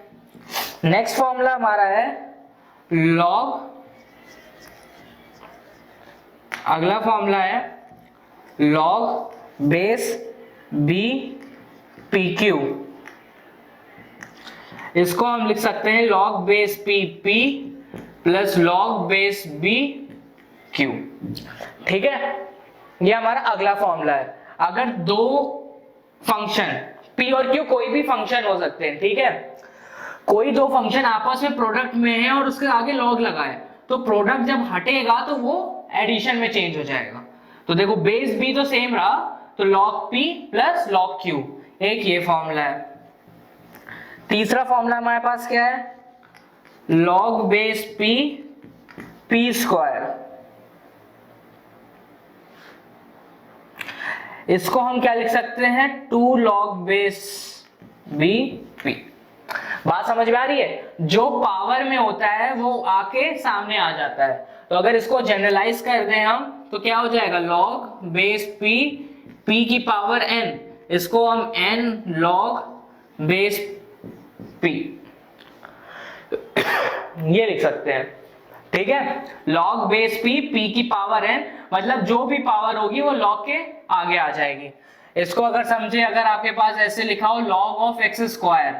नेक्स्ट फॉर्मूला हमारा है log, अगला फॉर्मूला है log बेस b pq। इसको हम लिख सकते हैं log base p plus log base b q। ठीक है, ये हमारा अगला फॉर्मूला है। अगर दो फंक्शन पी और क्यू कोई भी फंक्शन हो सकते हैं, ठीक है। कोई दो फंक्शन आपस में प्रोडक्ट में है और उसके आगे लॉग लगा है, तो प्रोडक्ट जब हटेगा तो वो एडिशन में चेंज हो जाएगा। तो देखो बेस बी तो सेम रहा, तो log p plus log q, एक ये फॉर्मूला है। तीसरा फॉर्मूला हमारे पास क्या है, log base p p square. इसको हम क्या लिख सकते हैं, 2 log बेस b p। बात समझ में आ रही है, जो पावर में होता है वो आके सामने आ जाता है। तो अगर इसको जनरलाइज कर दें हम तो क्या हो जाएगा, log बेस p p की पावर n, इसको हम n log बेस p ये लिख सकते हैं, ठीक है। log बेस p p की पावर n, मतलब जो भी पावर होगी वो log के आगे आ जाएगी। इसको अगर समझे, अगर आपके पास ऐसे लिखा हो log ऑफ x स्क्वायर,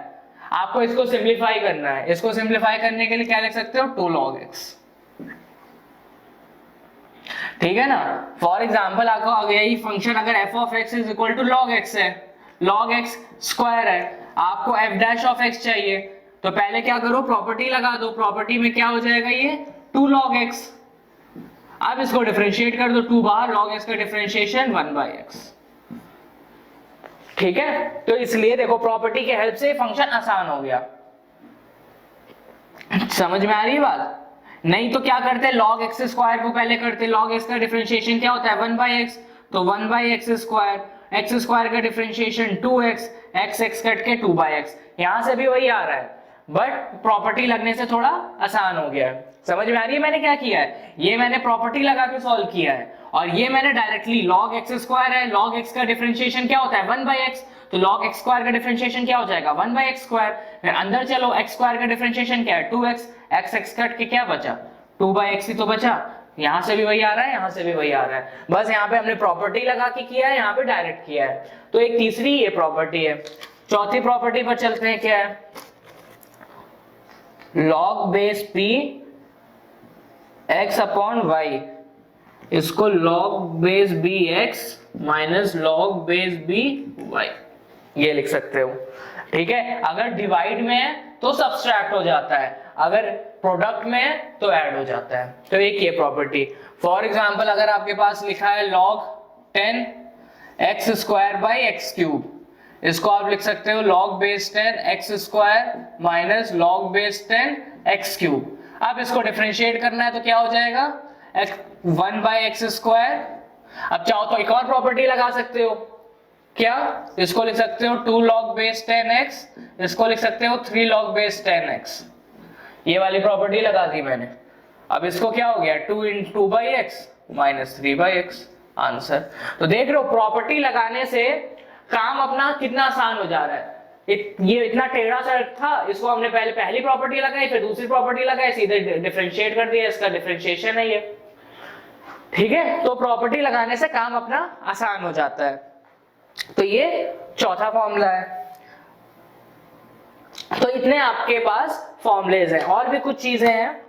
आपको इसको सिंप्लीफाई करना है। इसको सिंप्लीफाई करने के लिए क्या लिख सकते हो, 2 log x, ठीक है ना। फॉर एग्जाम्पल आपको आगे यही फंक्शन अगर f of x is equal to log x है, log x स्क्वायर है, आपको f डैश ऑफ x चाहिए, तो पहले क्या करो, प्रॉपर्टी लगा दो। प्रॉपर्टी में क्या हो जाएगा, ये 2 log x। अब इसको डिफरेंशिएट कर दो, 2 बार log x का डिफरेंशिएशन 1/x, ठीक है। तो इसलिए देखो प्रॉपर्टी के हेल्प से फंक्शन आसान हो गया। समझ में आ रही है बात, नहीं तो क्या करते, log x स्क्वायर को पहले करते, log x का डिफरेंशिएशन क्या होता है 1/x, तो 1/x स्क्वायर, x स्क्वायर का डिफरेंशिएशन 2x, x कट के 2/x। यहां से भी वही आ रहा है, बट प्रॉपर्टी लगने से थोड़ा आसान हो गया है। समझ में आ रही है मैंने क्या किया है, ये मैंने प्रॉपर्टी लगा के सॉल्व किया है, और ये मैंने डायरेक्टली log x स्क्वायर है, log x का डिफरेंशिएशन क्या होता है 1/x, तो log x स्क्वायर का डिफरेंशिएशन क्या हो जाएगा 1/x स्क्वायर। फिर अंदर चलो, x स्क्वायर का डिफरेंशिएशन क्या है 2x, x कट के क्या बचा 2/x ही तो बचा। यहां से भी वही आ रहा है, यहां से भी वही आ रहा है, बस यहाँ पे हमने प्रॉपर्टी लगा के किया है, यहाँ पे डायरेक्ट किया है। तो एक तीसरी ये प्रॉपर्टी है। चौथी प्रॉपर्टी पर चलते हैं, क्या है, log base p x upon y, इसको log base b x minus log base b y ये लिख सकते हो, ठीक है। अगर डिवाइड में है तो सब्सट्रैक्ट हो जाता है, अगर प्रोडक्ट में है तो ऐड हो जाता है। तो एक ये प्रॉपर्टी। फॉर एग्जांपल अगर आपके पास लिखा है log 10 x square by x cube, इसको आप लिख सकते हो log base 10 x square minus log base 10 x cube. अब इसको डिफरेंशिएट करना है तो क्या हो जाएगा 1/x स्क्वायर। अब चाहो तो एक और प्रॉपर्टी लगा सकते हो, क्या, इसको लिख सकते हो 2 log बेस 10x, इसको लिख सकते हो 3 log बेस 10x, ये वाली प्रॉपर्टी लगा दी मैंने। अब इसको क्या हो गया 2 × 2/x माइनस 3/x आंसर। तो देख रहे हो प्रॉपर्टी लगाने से काम अपना कितना आसान हो जा रहा है। ये इतना टेढ़ा सा था, इसको हमने पहले पहली प्रॉपर्टी लगाई, फिर दूसरी प्रॉपर्टी लगाई, सीधे डिफरेंशिएट कर दिया, इसका डिफरेंशिएशन है ये, ठीक है। तो प्रॉपर्टी लगाने से काम अपना आसान हो जाता है। तो ये चौथा फॉर्मूला है। तो इतने आपके पास फॉर्मूलेज हैं, और भी कुछ चीजें हैं।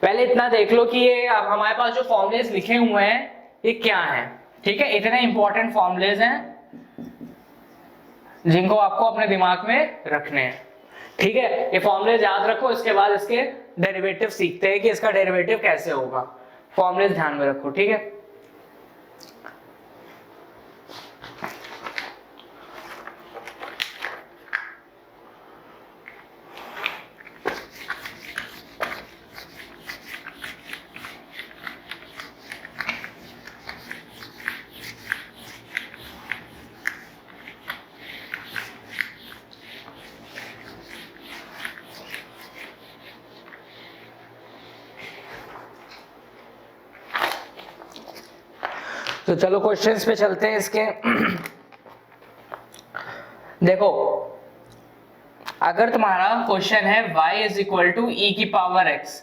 पहले इतना देख लो कि ये हमारे पास जो फॉर्मूलेज लिखे हुए हैं ये क्या हैं, ठीक है। इतने इंपॉर्टेंट फॉर्मूलेज हैं जिनको आपको अपने दिमाग में रखने हैं, ठीक है। ये फॉर्मूलेज याद रखो, इसके बाद इसके डेरिवेटिव सीखते हैं कि इसका डेरिवेटिव कैसे होगा। फॉर्मूलेज ध्यान में रखो, ठीक है। तो चलो क्वेश्चंस पे चलते हैं इसके। देखो अगर तुम्हारा क्वेश्चन है y is equal to e की पावर x,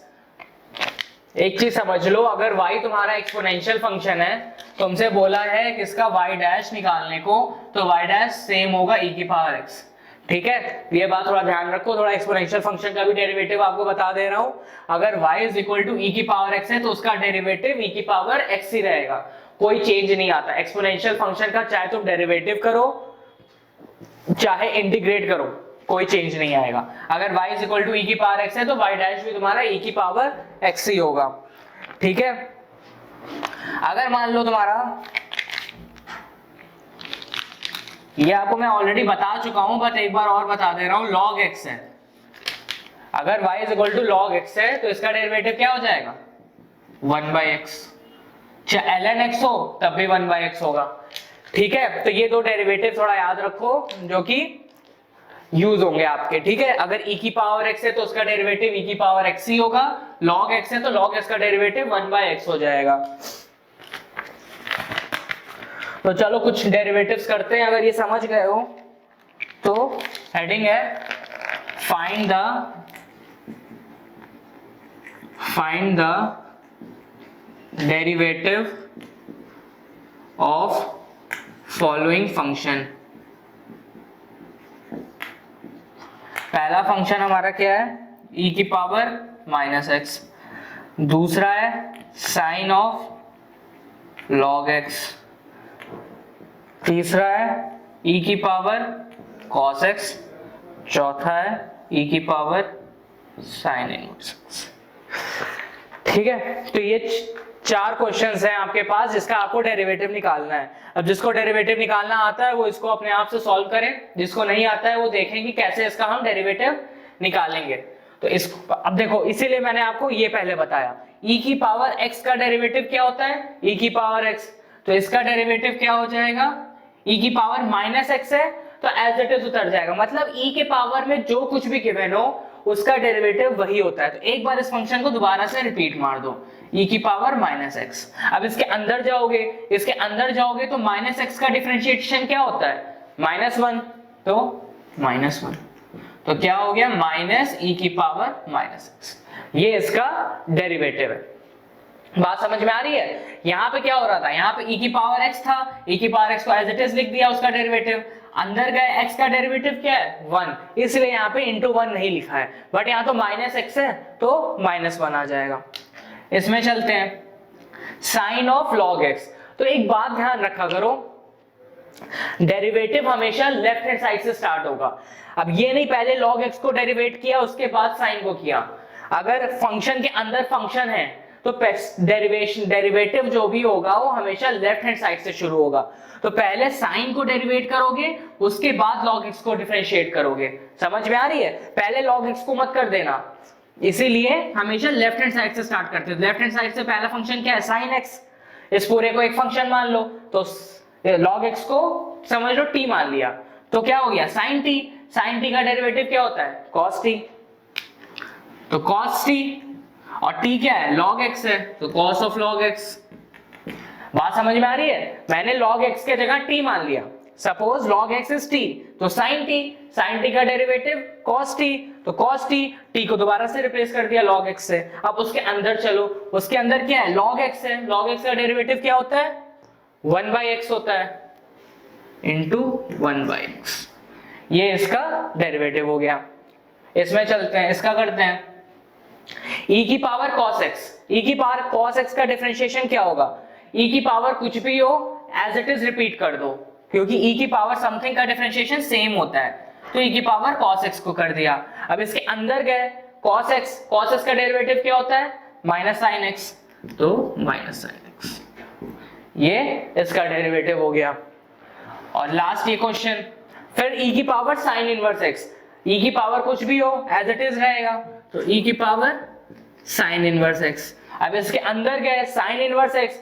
एक चीज समझ लो, अगर y तुम्हारा एक्सपोनेंशियल फंक्शन है, तुमसे बोला है किसका y डैश निकालने को, तो y डैश सेम होगा e की पावर x, ठीक है, ये बात थोड़ा ध्यान रखो। थोड़ा एक्सपोनेंशियल फंक्शन का भी डेरिवेटिव आपको बता दे रहा हूं। अगर y इज इक्वल टू ई की पावर x है तो उसका डेरिवेटिव e की पावर x ही रहेगा, कोई चेंज नहीं आता। एक्सपोनेंशियल फंक्शन का चाहे तुम डेरिवेटिव करो चाहे इंटीग्रेट करो, कोई चेंज नहीं आएगा। अगर y इज इक्वल टू ई की पावर x है तो y डैश भी तुम्हारा e की पावर x ही होगा। ठीक है, अगर मान लो तुम्हारा, ये आपको मैं ऑलरेडी बता चुका हूं बट एक बार और बता दे रहा हूं, log x है। अगर y is equal to log x है तो इसका डेरिवेटिव क्या हो जाएगा 1/x। चाहे ln x हो तब भी 1/x होगा। ठीक है, तो ये दो डेरिवेटिव थोड़ा याद रखो जो कि यूज होंगे आपके। ठीक है, अगर e की पावर x है तो उसका डेरिवेटिव e की पावर x ही होगा, log x है तो log x का डेरिवेटिव 1/x हो जाएगा। तो चलो कुछ डेरिवेटिव्स करते हैं। अगर ये समझ गए हो तो हेडिंग है find the derivative of following function. पहला फंक्शन हमारा क्या है e की पावर -x, दूसरा है साइन ऑफ log x, तीसरा है e की पावर cos x, चौथा है e की पावर sin इनवर्स x। ठीक है, तो ये चार क्वेश्चंस हैं आपके पास जिसका आपको डेरिवेटिव निकालना है। अब जिसको डेरिवेटिव निकालना आता है वो इसको अपने आप से सॉल्व करें, जिसको नहीं आता है वो देखें कि कैसे इसका हम डेरिवेटिव निकालेंगे। तो इस अब देखो, इसीलिए मैंने आपको ये पहले बताया e की पावर x का डेरिवेटिव क्या होता है e की पावर x, तो इसका डेरिवेटिव क्या हो जाएगा e की पावर -x है तो एज इट इज उतर जाएगा। मतलब e के पावर में जो कुछ भी गिवन हो उसका डेरिवेटिव वही होता है। तो एक बार इस फंक्शन को दोबारा से रिपीट मार दो, e की पावर -x। अब इसके अंदर जाओगे तो -x का डिफरेंशिएशन क्या होता है -1, तो -1, तो क्या हो गया -e की पावर -x। ये इसका डेरिवेटिव है। बात समझ में आ रही है? यहाँ पे क्या हो रहा था, यहाँ पे e की पावर x था, e की पावर x को एज इट इज लिख दिया उसका डेरिवेटिव। अंदर गए x का डेरिवेटिव क्या है 1, इसलिए यहाँ पे इंटू 1 नहीं लिखा है, बट यहाँ तो -x है तो -1 आ जाएगा। इसमें चलते हैं साइन ऑफ log x। तो एक बात ध्यान रखा करो, डेरिवेटिव हमेशा लेफ्ट हैंड साइड से स्टार्ट होगा। अब ये नहीं पहले log x को डेरिवेट किया उसके बाद साइन को किया। अगर फंक्शन के अंदर फंक्शन है तो डेरिवेटिव जो भी होगा वो हमेशा लेफ्ट हैंड साइड से शुरू होगा। तो पहले साइन को डेरिवेट करोगे उसके बाद log x को डिफरेंशिएट करोगे। समझ में आ रही है? पहले log x को मत कर देना, इसीलिए हमेशा लेफ्ट हैंड साइड से स्टार्ट करते हैं। लेफ्ट हैंड साइड से पहला फंक्शन क्या है sin x, इस पूरे को एक फंक्शन मान लो तो log x को समझ लो t मान लिया, तो क्या हो गया sin t। sin t का डेरिवेटिव क्या होता है cos t, तो cos t और t क्या है log x है तो cos of log x। बात समझ में आ रही है? मैंने log x के जगह t मान लिया, suppose log x is t तो sin t का डेरिवेटिव cos t, तो cos t को दोबारा से रिप्लेस कर दिया log x से। अब उसके अंदर चलो, उसके अंदर क्या है log x है, log x का डेरिवेटिव क्या होता है 1/x होता है इंटू 1/x। ये इसका डेरिवेटिव हो गया। इसमें चलते हैं, इसका करते हैं e की पावर cos x। e की पावर cos x का डिफरेंशिएशन क्या होगा, e की पावर कुछ भी हो एज इट इज रिपीट कर दो, क्योंकि e की पावर समथिंग का डिफरेंशिएशन सेम होता है, तो e की पावर cos x को कर दिया। अब इसके अंदर गए cos x का डेरिवेटिव क्या होता है -sin x, तो -sin x, ये इसका डेरिवेटिव हो गया। और लास्ट ये क्वेश्चन, फिर e की power sin inverse x, e की पावर कुछ भी हो एज इट इज रहेगा, तो e की पावर sin इनवर्स x। अब इसके अंदर गए sin इनवर्स x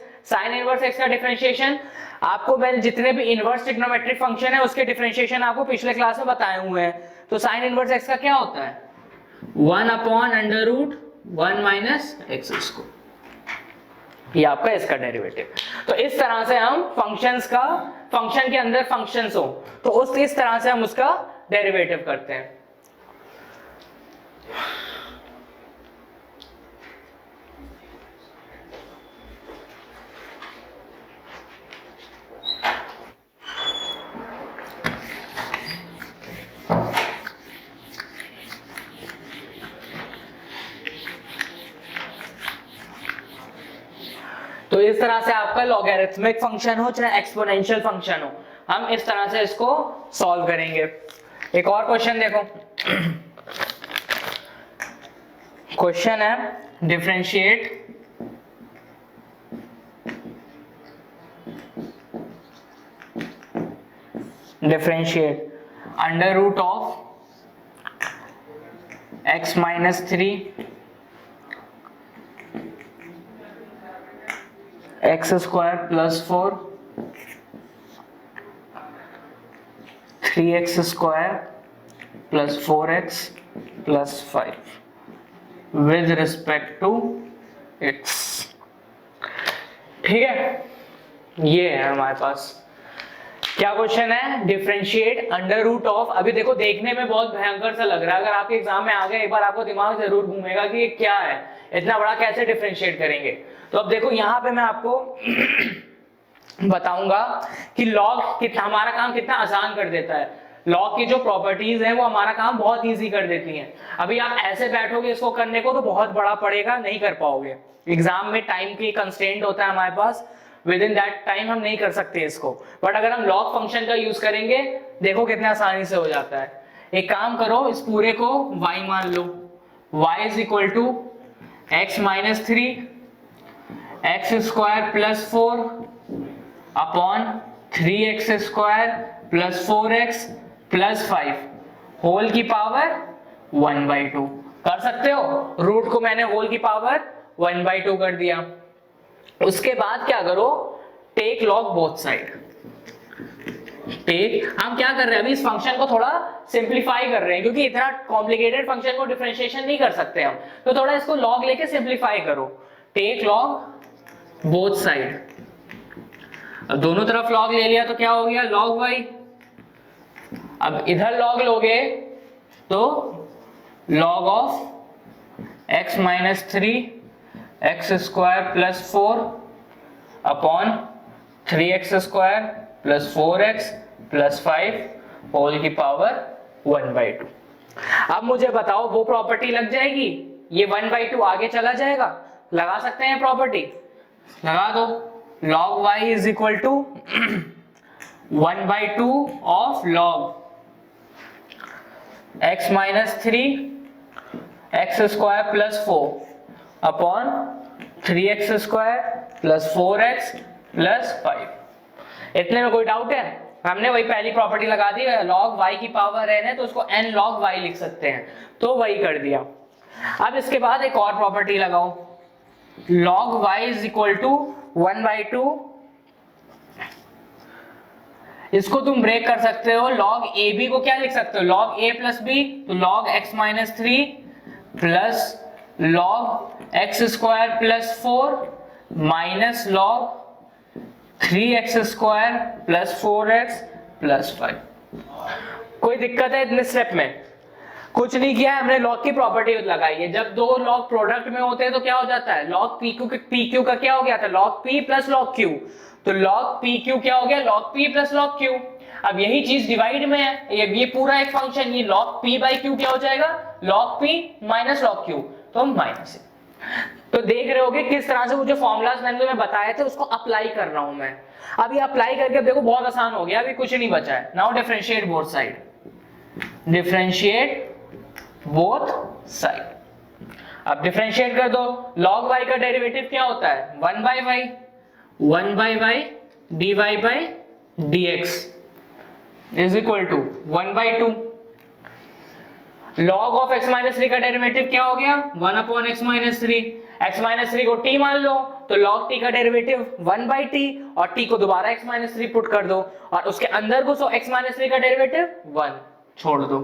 का डिफरेंशिएशन आपको मैंने जितने भी इनवर्स ट्रिग्नोमेट्रिक फंक्शन है उसके डिफरेंशिएशन आपको पिछले क्लास में बताए हुए हैं। तो sin इनवर्स x का क्या होता है 1/√1 - x², ये आपका इसका डेरिवेटिव। तो इस तरह से हम फंक्शन के अंदर फंक्शंस हो तो इस तरह से हम उसका डेरिवेटिव करते हैं। तो इस तरह से आपका लॉगरिथमिक फंक्शन हो चाहे एक्सपोनेंशियल फंक्शन हो, हम इस तरह से इसको सॉल्व करेंगे। एक और क्वेश्चन देखो, क्वेश्चन है differentiate under root of x minus 3 x square plus 4 3x square plus 4x plus 5 with respect to x। ठीक है, ये है हमारे पास क्या क्वेश्चन है, डिफरेंशिएट अंडर रूट ऑफ। अभी देखो देखने में बहुत भयंकर सा लग रहा है, अगर आपके एग्जाम में आ गया एक बार आपको दिमाग जरूर घूमेगा कि ये क्या है, इतना बड़ा कैसे डिफरेंशिएट करेंगे। तो अब देखो यहाँ पे मैं आपको बताऊंगा कि लॉग कितना हमारा काम कितना आसान कर देता है। लॉग की जो प्रॉपर्टीज हैं वो हमारा काम बहुत इजी कर देती हैं। अभी आप ऐसे बैठोगे इसको करने को तो बहुत बड़ा पड़ेगा, नहीं कर पाओगे। एग्जाम में टाइम की कंस्ट्रेंट होता है हमारे पास, विद इन दैट टाइम हम नहीं कर सकते इसको। बट अगर हम लॉग फंक्शन का यूज करेंगे देखो कितने आसानी से हो जाता है। एक काम करो, इस पूरे को y मान लो, y is equal to x minus 3 x square plus 4 upon 3x square plus 4x plus 5 whole की पावर 1/2। कर सकते हो, रूट को मैंने होल की पावर 1/2 कर दिया। उसके बाद क्या करो, टेक लॉग बोथ साइड। हम क्या कर रहे हैं अभी, इस फंक्शन को थोड़ा सिंप्लीफाई कर रहे हैं, क्योंकि इतना कॉम्प्लिकेटेड फंक्शन को डिफरेंशिएशन नहीं कर सकते हम, तो थोड़ा इसको लॉग लेके सिंप्लीफाई करो। Take log both side. अब दोनों तरफ लॉग ले लिया तो क्या हो गया, लॉग वाई। अब इधर लॉग लोगे तो log of x minus 3 x square plus 4 upon 3x square plus 4x plus 5 whole की पावर 1/2। अब मुझे बताओ वो प्रॉपर्टी लग जाएगी, ये 1/2 आगे चला जाएगा, लगा सकते हैं प्रॉपर्टी, लगा दो। log y is equal to 1/2 of log x minus 3 x square plus 4 upon 3x square plus 4x plus 5। इतने में कोई डाउट है? हमने वही पहली प्रॉपर्टी लगा दी, log y की पावर n है तो उसको n log y लिख सकते हैं, तो वही कर दिया। अब इसके बाद एक और प्रॉपर्टी लगाओ, log y is equal to 1/2। इसको तुम ब्रेक कर सकते हो, log ab को क्या लिख सकते हो, log a प्लस b, तो log x minus 3 plus log x square plus 4 minus log 3x square plus 4x plus 5। कोई दिक्कत है इतने स्टेप में? कुछ नहीं किया है, हमने log की प्रॉपर्टी लगाई है। जब दो log प्रोडक्ट में होते हैं तो क्या हो जाता है, log pq का क्या हो गया था, log p plus log q, तो log pq क्या हो गया, log p plus log q। अब यही चीज डिवाइड में है, ये पूरा एक फंक्शन, ये log p बाई q क्या हो जाएगा, log p minus log q, तो माइनस है। तो देख रहे होगे किस तरह से वो जो फॉर्मूलाज मैंने तुम्हें बताए थे उसको अप्लाई कर रहा हूं मैं। अभी अप्लाई करके देखो बहुत आसान हो गया, अभी कुछ नहीं बचा है। Now differentiate both side, differentiate both side. अब डिफरेंशिएट कर दो, log y का डेरिवेटिव क्या होता है, 1/y, 1/y dy by dx is equal to 1/2। log of x minus 3 का डेरिवेटिव क्या हो गया, 1 upon x minus 3। x minus 3 को t मान लो तो log t का डेरिवेटिव 1/t, और t को दोबारा x माइनस 3 पुट कर दो और उसके अंदर घुसो, x माइनस 3 का डेरिवेटिव 1 छोड़ दो,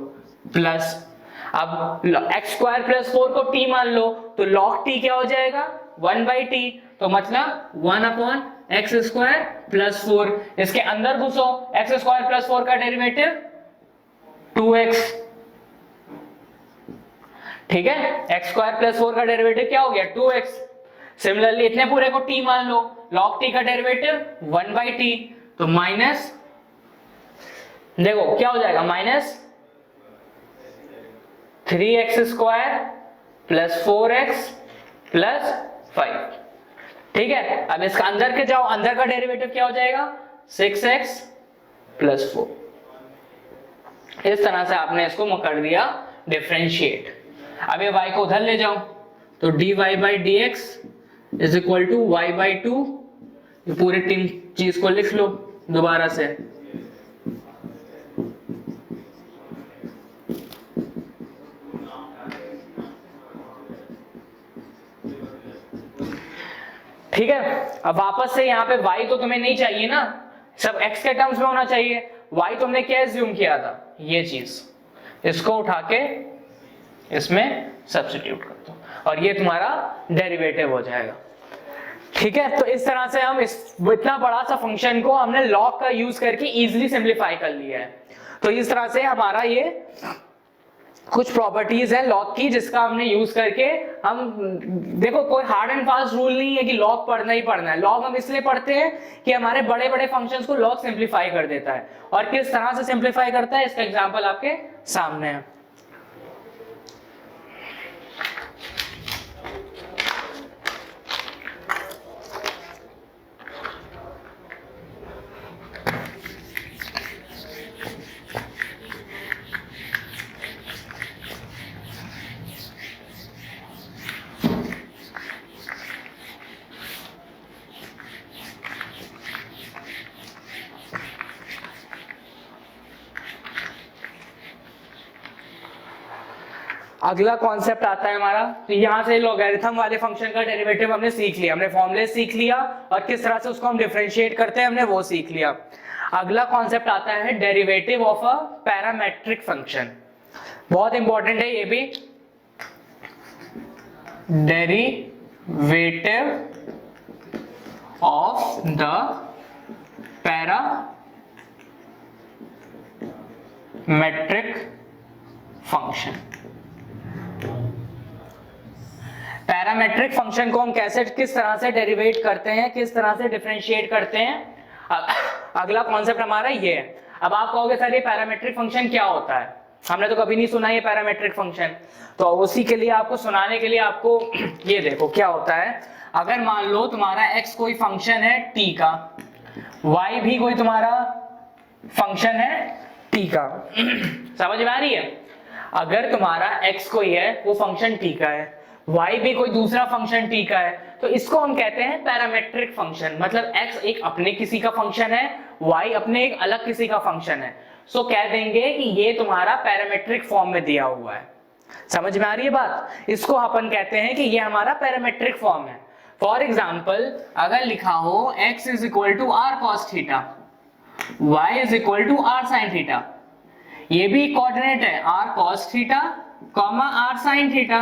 प्लस अब x स्क्वायर प्लस 4 को t मान लो तो log t क्या हो जाएगा, 1/t, तो मतलब 1 अपॉन एक्स स्क्वायर प्लस 4। इसके अंदर घुसो, एक्स स्क्वायर प्लस 4 का डेरिवेटिव 2x, ठीक है, एक्स स्क्वायर प्लस 4 का डेरिवेटिव क्या हो गया, 2x। सिमिलरली इतने पूरे को t मान लो, log t का डेरिवेटिव 1/t, तो माइनस, देखो क्या हो जाएगा, minus 3x square plus 4x plus 5, ठीक है, अब इसका अंदर के जाओ, अंदर का डेरिवेटिव क्या हो जाएगा 6x + 4। इस तरह से आपने इसको कर दिया डिफरेंशिएट। अब ये y को उधर ले जाओ तो dy/dx = y/2। ये पूरी तीन चीज को लिख लो दोबारा से। ठीक है, अब वापस से यहाँ पे y तो तुम्हें नहीं चाहिए ना, सब x के टर्म्स में होना चाहिए। y तुमने क्या एज्यूम किया था, ये चीज, इसको उठा के इसमें सब्स्टिट्यूट कर दो और ये तुम्हारा डेरिवेटिव हो जाएगा। ठीक है, तो इस तरह से हम इस इतना बड़ा सा फंक्शन को हमने लॉग का यूज करके इजीली सिंप्लीफाई कर लिया है। तो इस तरह से हमारा ये कुछ प्रॉपर्टीज है लॉग की जिसका हमने यूज करके हम, देखो कोई हार्ड एंड फास्ट रूल नहीं है कि लॉग पढ़ना ही पढ़ना है। लॉग हम इसलिए पढ़ते हैं कि हमारे बड़े बड़े फंक्शंस को लॉग सिंप्लीफाई कर देता है। और किस तरह से सिंप्लीफाई करता है इसका एग्जांपल आपके सामने है। अगला कॉन्सेप्ट आता है हमारा, तो यहां से लॉगरिथम वाले फंक्शन का डेरिवेटिव हमने सीख लिया, हमने फॉर्मूले सीख लिया और किस तरह से उसको हम डिफरेंशिएट करते हैं हमने वो सीख लिया। अगला कॉन्सेप्ट आता है derivative of a parametric function. बहुत इंपॉर्टेंट है ये भी, derivative of the parametric function. Parametric function को हम कैसे किस तरह से डेरिवेट करते हैं, किस तरह से डिफरेंशिएट करते हैं, अगला कॉन्सेप्ट हमारा ये है। अब आप कहोगे सर ये पैरामेट्रिक फंक्शन क्या होता है, हमने तो कभी नहीं सुना ये पैरामेट्रिक फंक्शन। तो उसी के लिए आपको सुनाने के लिए आपको ये देखो क्या होता है। अगर मान लो तुम्हारा x कोई फंक्शन है t का, y भी कोई तुम्हारा फंक्शन है t का, समझ में आ रही है। अगर तुम्हारा x कोई है वो फंक्शन t का है, y भी कोई दूसरा फंक्शन t का है, तो इसको हम कहते हैं पैरामेट्रिक फंक्शन। मतलब x एक अपने किसी का फंक्शन है, y अपने एक अलग किसी का फंक्शन है। सो कह देंगे कि ये तुम्हारा पैरामेट्रिक फॉर्म में दिया हुआ है। समझ में आ रही है बात, इसको अपन कहते हैं कि ये हमारा पैरामेट्रिक फॉर्म है। फॉर एग्जाम्पल अगर लिखा हो x = r cos theta, y = r sin theta, ये भी कोऑर्डिनेट है r cos theta, r sin theta,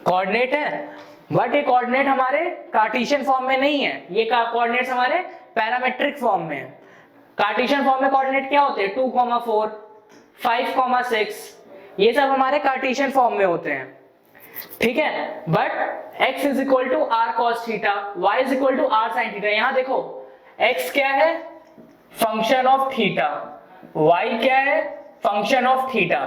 coordinate है। बट ये कोऑर्डिनेट हमारे कार्टेशियन फॉर्म में नहीं है, ये कोऑर्डिनेट्स हमारे पैरामेट्रिक फॉर्म में है। कार्टेशियन फॉर्म में कोऑर्डिनेट क्या होते हैं 2, 4, 5, 6, ये सब हमारे कार्टेशियन फॉर्म में होते हैं। ठीक है, but x = r cos theta, y = r sin theta, यहां देखो x क्या है फंक्शन ऑफ थीटा, y क्या है फंक्शन ऑफ थीटा।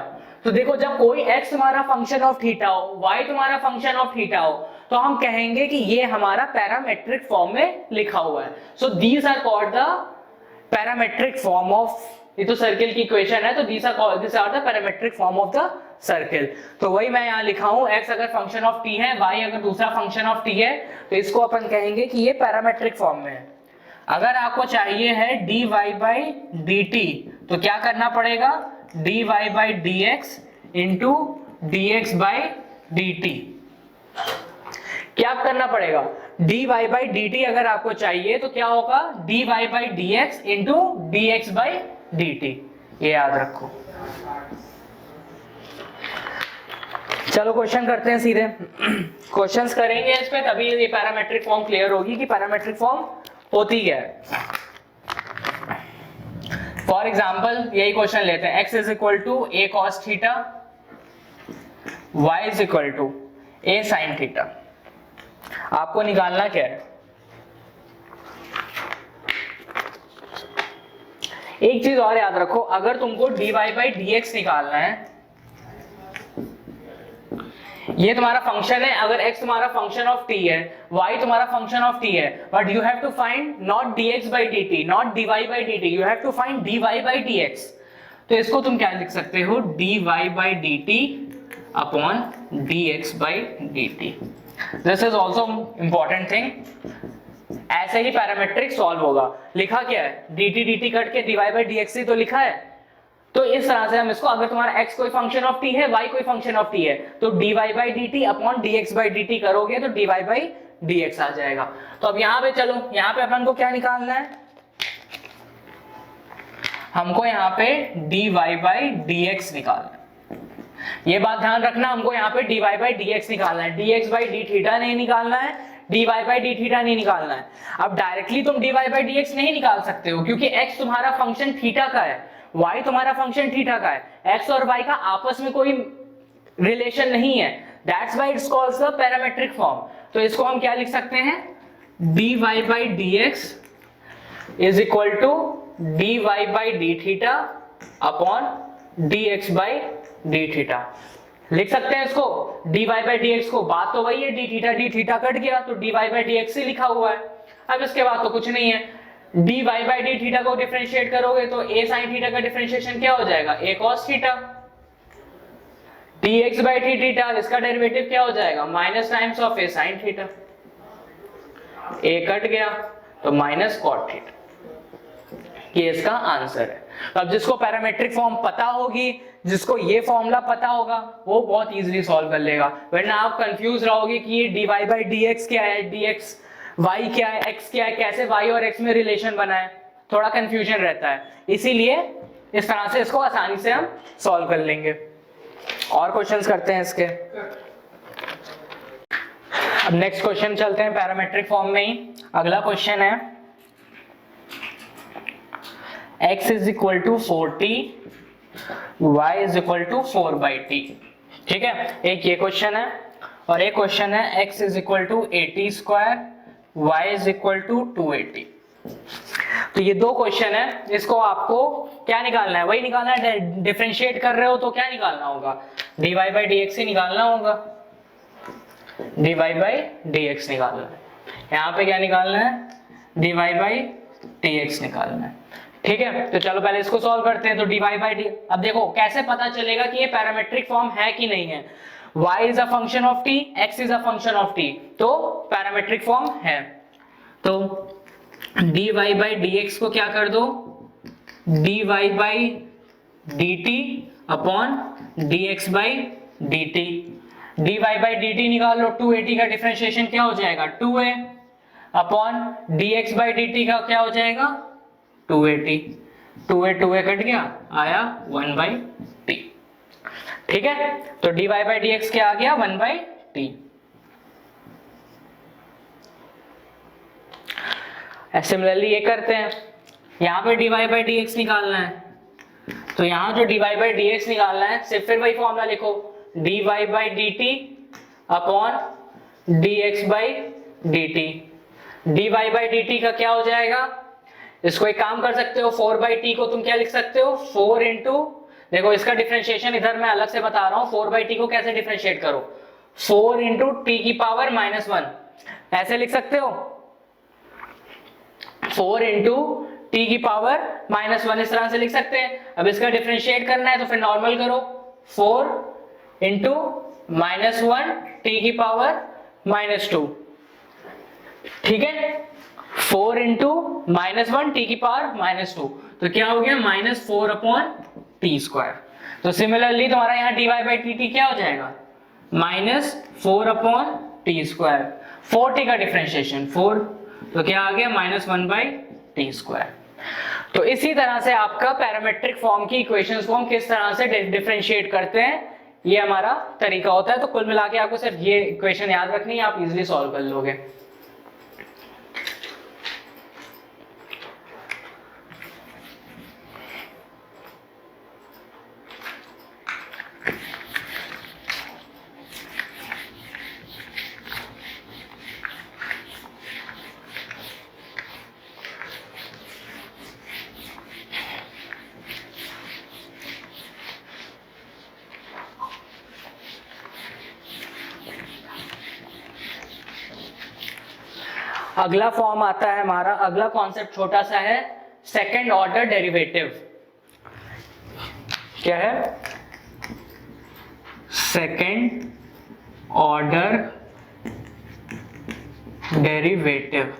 तो देखो जब कोई x तुम्हारा फंक्शन ऑफ थीटा हो, y तुम्हारा फंक्शन ऑफ थीटा हो, तो हम कहेंगे कि ये हमारा पैरामेट्रिक फॉर्म में लिखा हुआ है। So these are called the parametric form of, ये तो सर्किल की इक्वेशन है, तो this are the parametric form of the circle. तो वही मैं यहाँ लिखा हूं, x अगर फंक्शन ऑफ t है, y अगर दूसरा फंक्शन ऑफ t है, तो इसको अपन कहेंगे कि ये पैरामेट्रिक फॉर्म में है। अगर आपको चाहिए है dy/dt, तो क्या करना पड़ेगा dy/dx × dx/dt। क्या करना पड़ेगा dy/dt अगर आपको चाहिए तो क्या होगा dy/dx × dx/dt, ये याद रखो। चलो क्वेश्चन करते हैं सीधे। क्वेश्चंस करेंगे इस पे, तभी ये पैरामेट्रिक फॉर्म क्लियर होगी कि पैरामेट्रिक फॉर्म होती क्या है। फॉर एग्जाम्पल यही क्वेश्चन लेते हैं, x = a cos theta, y = a sin theta. आपको निकालना क्या है, एक चीज और याद रखो, अगर तुमको dy/dx निकालना है, ये तुम्हारा फंक्शन है, अगर x तुम्हारा फंक्शन ऑफ t है, y तुम्हारा फंक्शन ऑफ t है, but you have to find not dx by dt, not dy by dt, you have to find dy by dx। तो इसको तुम क्या लिख सकते हो, dy by dt upon dx by dt। This is also important thing. ऐसे ही parametric solve होगा। लिखा क्या है, dt dt कट के dy by dx ही तो लिखा है। तो इस तरह से हम इसको, अगर तुम्हारा x कोई फंक्शन ऑफ t है, y कोई फंक्शन ऑफ t है, तो dy by dt upon dx by dt करोगे तो dy by dx आ जाएगा। तो अब यहाँ पे चलो, यहाँ पे अपन को क्या निकालना है, हमको यहाँ पे dy by dx निकालना है। ये बात ध्यान रखना, हमको यहाँ पे dy by dx निकालना है, dx by d थीटा नहीं निकालना है, dy by d थीटा नहीं निकालना है। अब डायरेक्टली तुम dy by dx नहीं निकाल सकते हो, क्योंकि x तुम्हारा फंक्शन थीटा का है, y तुम्हारा फंक्शन थीटा का है, x और y का आपस में कोई रिलेशन नहीं है। That's why it's called the parametric form. तो इसको हम क्या लिख सकते हैं, dy by dx is equal to dy by d theta upon dx by d theta. लिख सकते हैं इसको dy by dx को, बात तो वही है, d थीटा कट गया तो dy by dx से लिखा हुआ है। अब इसके बाद तो कुछ नहीं है, dy by d थीटा को डिफरेंशिएट करोगे तो a sin थीटा का डिफरेंशिएशन क्या हो जाएगा, a cos theta. dx by d theta, इसका डेरिवेटिव क्या हो जाएगा, minus times of a sin theta. a cut गया तो माइनस cot थीटा। ये इसका आंसर है। अब जिसको पैरामेट्रिक फॉर्म पता होगी, जिसको ये फॉर्मूला पता होगा, वो बहुत इजीली सॉल्व कर लेगा। वरना आप कंफ्यूज रहोगे कि ये dy by dx क्या है, dx y क्या है, x क्या है, कैसे y और x में रिलेशन बना है, थोड़ा कंफ्यूजन रहता है। इसीलिए इस तरह से इसको आसानी से हम सॉल्व कर लेंगे। और क्वेश्चंस करते हैं इसके। अब नेक्स्ट क्वेश्चन चलते हैं पैरामेट्रिक फॉर्म में ही। अगला क्वेश्चन है x is equal to 40, y is equal to 4 by t। ठीक है, एक ये क्वेश्चन है और एक क्वेश्चन है x is equal to 80 square, y is equal to 280। तो ये दो क्वेश्चन है, इसको आपको क्या निकालना है, वही निकालना है। डिफरेंशिएट कर रहे हो तो क्या निकालना होगा, dy by dx ही निकालना होगा, dy by dx निकालना है। यहाँ पे क्या निकालना है, dy by dx निकालना है। ठीक है, तो चलो पहले इसको सॉल्व करते हैं। तो dy by d, अब देखो कैसे पता चलेगा कि ये पैरामेट्रिक फॉर्म है कि नहीं है। y is a function of t, x is a function of t, तो पैरामेट्रिक फॉर्म है। तो dy by dx को क्या कर दो, dy by dt upon dx by dt। dy by dt निकाल लो, 280 का डिफरेंशिएशन क्या हो जाएगा, 2a upon dx by dt का क्या हो जाएगा, 280। 2a कट गया, आया 1 by t। ठीक है, तो dy by dx क्या आ गया, 1 by t। सिमिलरली ये करते हैं, यहाँ पे dy by dx निकालना है, तो यहाँ जो dy by dx निकालना है, सिर्फ फिर वही फॉर्मूला लिखो, dy by dt upon dx by dt। dy by dt का क्या हो जाएगा, इसको एक काम कर सकते हो, 4 by t को तुम क्या लिख सकते हो, 4 इंटू, देखो इसका डिफरेंशिएशन इधर मैं अलग से बता रहा हूँ, 4 by t को कैसे डिफरेंशिएट करो, 4 इंटू t की पावर -1, ऐसे लिख सकते हो, 4 इंटू t की पावर -1, इस तरह से लिख सकते हैं। अब इसका डिफरेंशिएट करना है तो फिर नॉर्मल करो, 4 इंटू -1 t की पावर -2। ठीक है, 4 इंटू -1 t की पावर -2, तो क्या हो गया, -4 अपॉन t स्क्वायर। तो सिमिलरली तुम्हारा यहाँ dy by dt क्या हो जाएगा, -4 अपॉन t स्क्वायर, 4t का डिफरेंशिएशन 4, तो क्या आ गया, -1 by t स्क्वायर। तो इसी तरह से आपका पैरामेट्रिक फॉर्म की इक्वेशंस को हम किस तरह से डिफरेंशिएट करते हैं, ये हमारा तरीका होता है। तो कुल मिला के आपको सिर्फ ये इक्वेशन याद रखनी है, आप इजीली सॉल्व कर लोगे। अगला फॉर्म आता है हमारा, अगला कॉन्सेप्ट छोटा सा है, सेकेंड ऑर्डर डेरिवेटिव। क्या है? Second order derivative.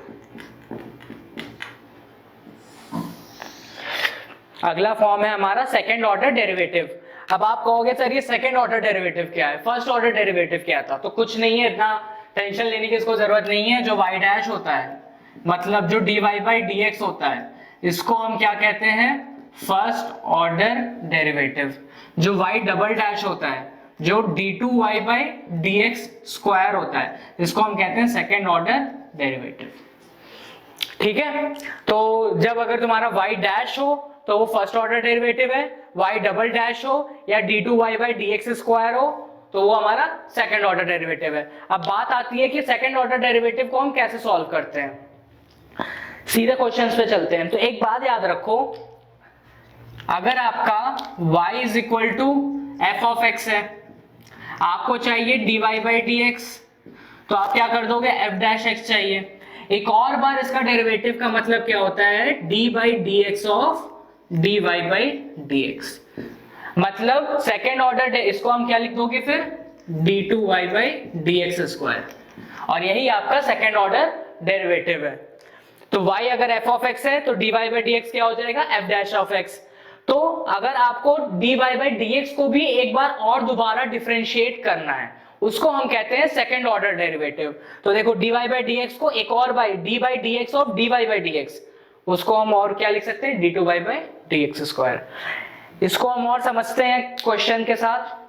अगला फॉर्म है हमारा सेकेंड ऑर्डर डेरिवेटिव। अब आप कहोगे सर ये सेकेंड ऑर्डर डेरिवेटिव क्या है, फर्स्ट ऑर्डर डेरिवेटिव क्या था? तो कुछ नहीं है, इतना टेंशन लेने की इसको जरूरत नहीं है। जो y डैश होता है, मतलब जो dy बाई dx होता है, इसको हम क्या कहते हैं? First order derivative. जो y डबल डैश होता है, जो d2y बाई dx स्क्वायर होता है, इसको हम कहते हैं सेकेंड ऑर्डर डेरिवेटिव। ठीक है, तो जब अगर तुम्हारा y डैश हो तो वो फर्स्ट ऑर्डर डेरिवेटिव है, y डबल डैश हो या d2y बाई dx स्क्वायर हो तो वो हमारा सेकंड ऑर्डर डेरिवेटिव है। अब बात आती है कि सेकंड ऑर्डर डेरिवेटिव को हम कैसे सॉल्व करते हैं। सीधे क्वेश्चंस पे चलते हैं। तो एक बात याद रखो, अगर आपका y is equal to F of x है, आपको चाहिए dy बाई dx, तो आप क्या कर दोगे? f डैश x चाहिए। एक और बार इसका डेरिवेटिव का मतलब क्या होता है? d by dx of dy by dx। मतलब सेकेंड ऑर्डर, इसको हम क्या लिख दोगे फिर? d2y बाई dx स्क्वायर, और यही आपका सेकेंड ऑर्डर डेरिवेटिव है। तो y अगर f ऑफ x है तो dy बाई dx क्या हो जाएगा? f dash of x। तो अगर आपको dy बाई dx को भी एक बार और दोबारा डिफरेंशिएट करना है, उसको हम कहते हैं सेकेंड ऑर्डर डेरिवेटिव। तो देखो dy बाई dx को एक और by d by dx of dy by dx, उसको हम और क्या लिख सकते हैं? d2y by dx square. इसको हम और समझते हैं क्वेश्चन के साथ।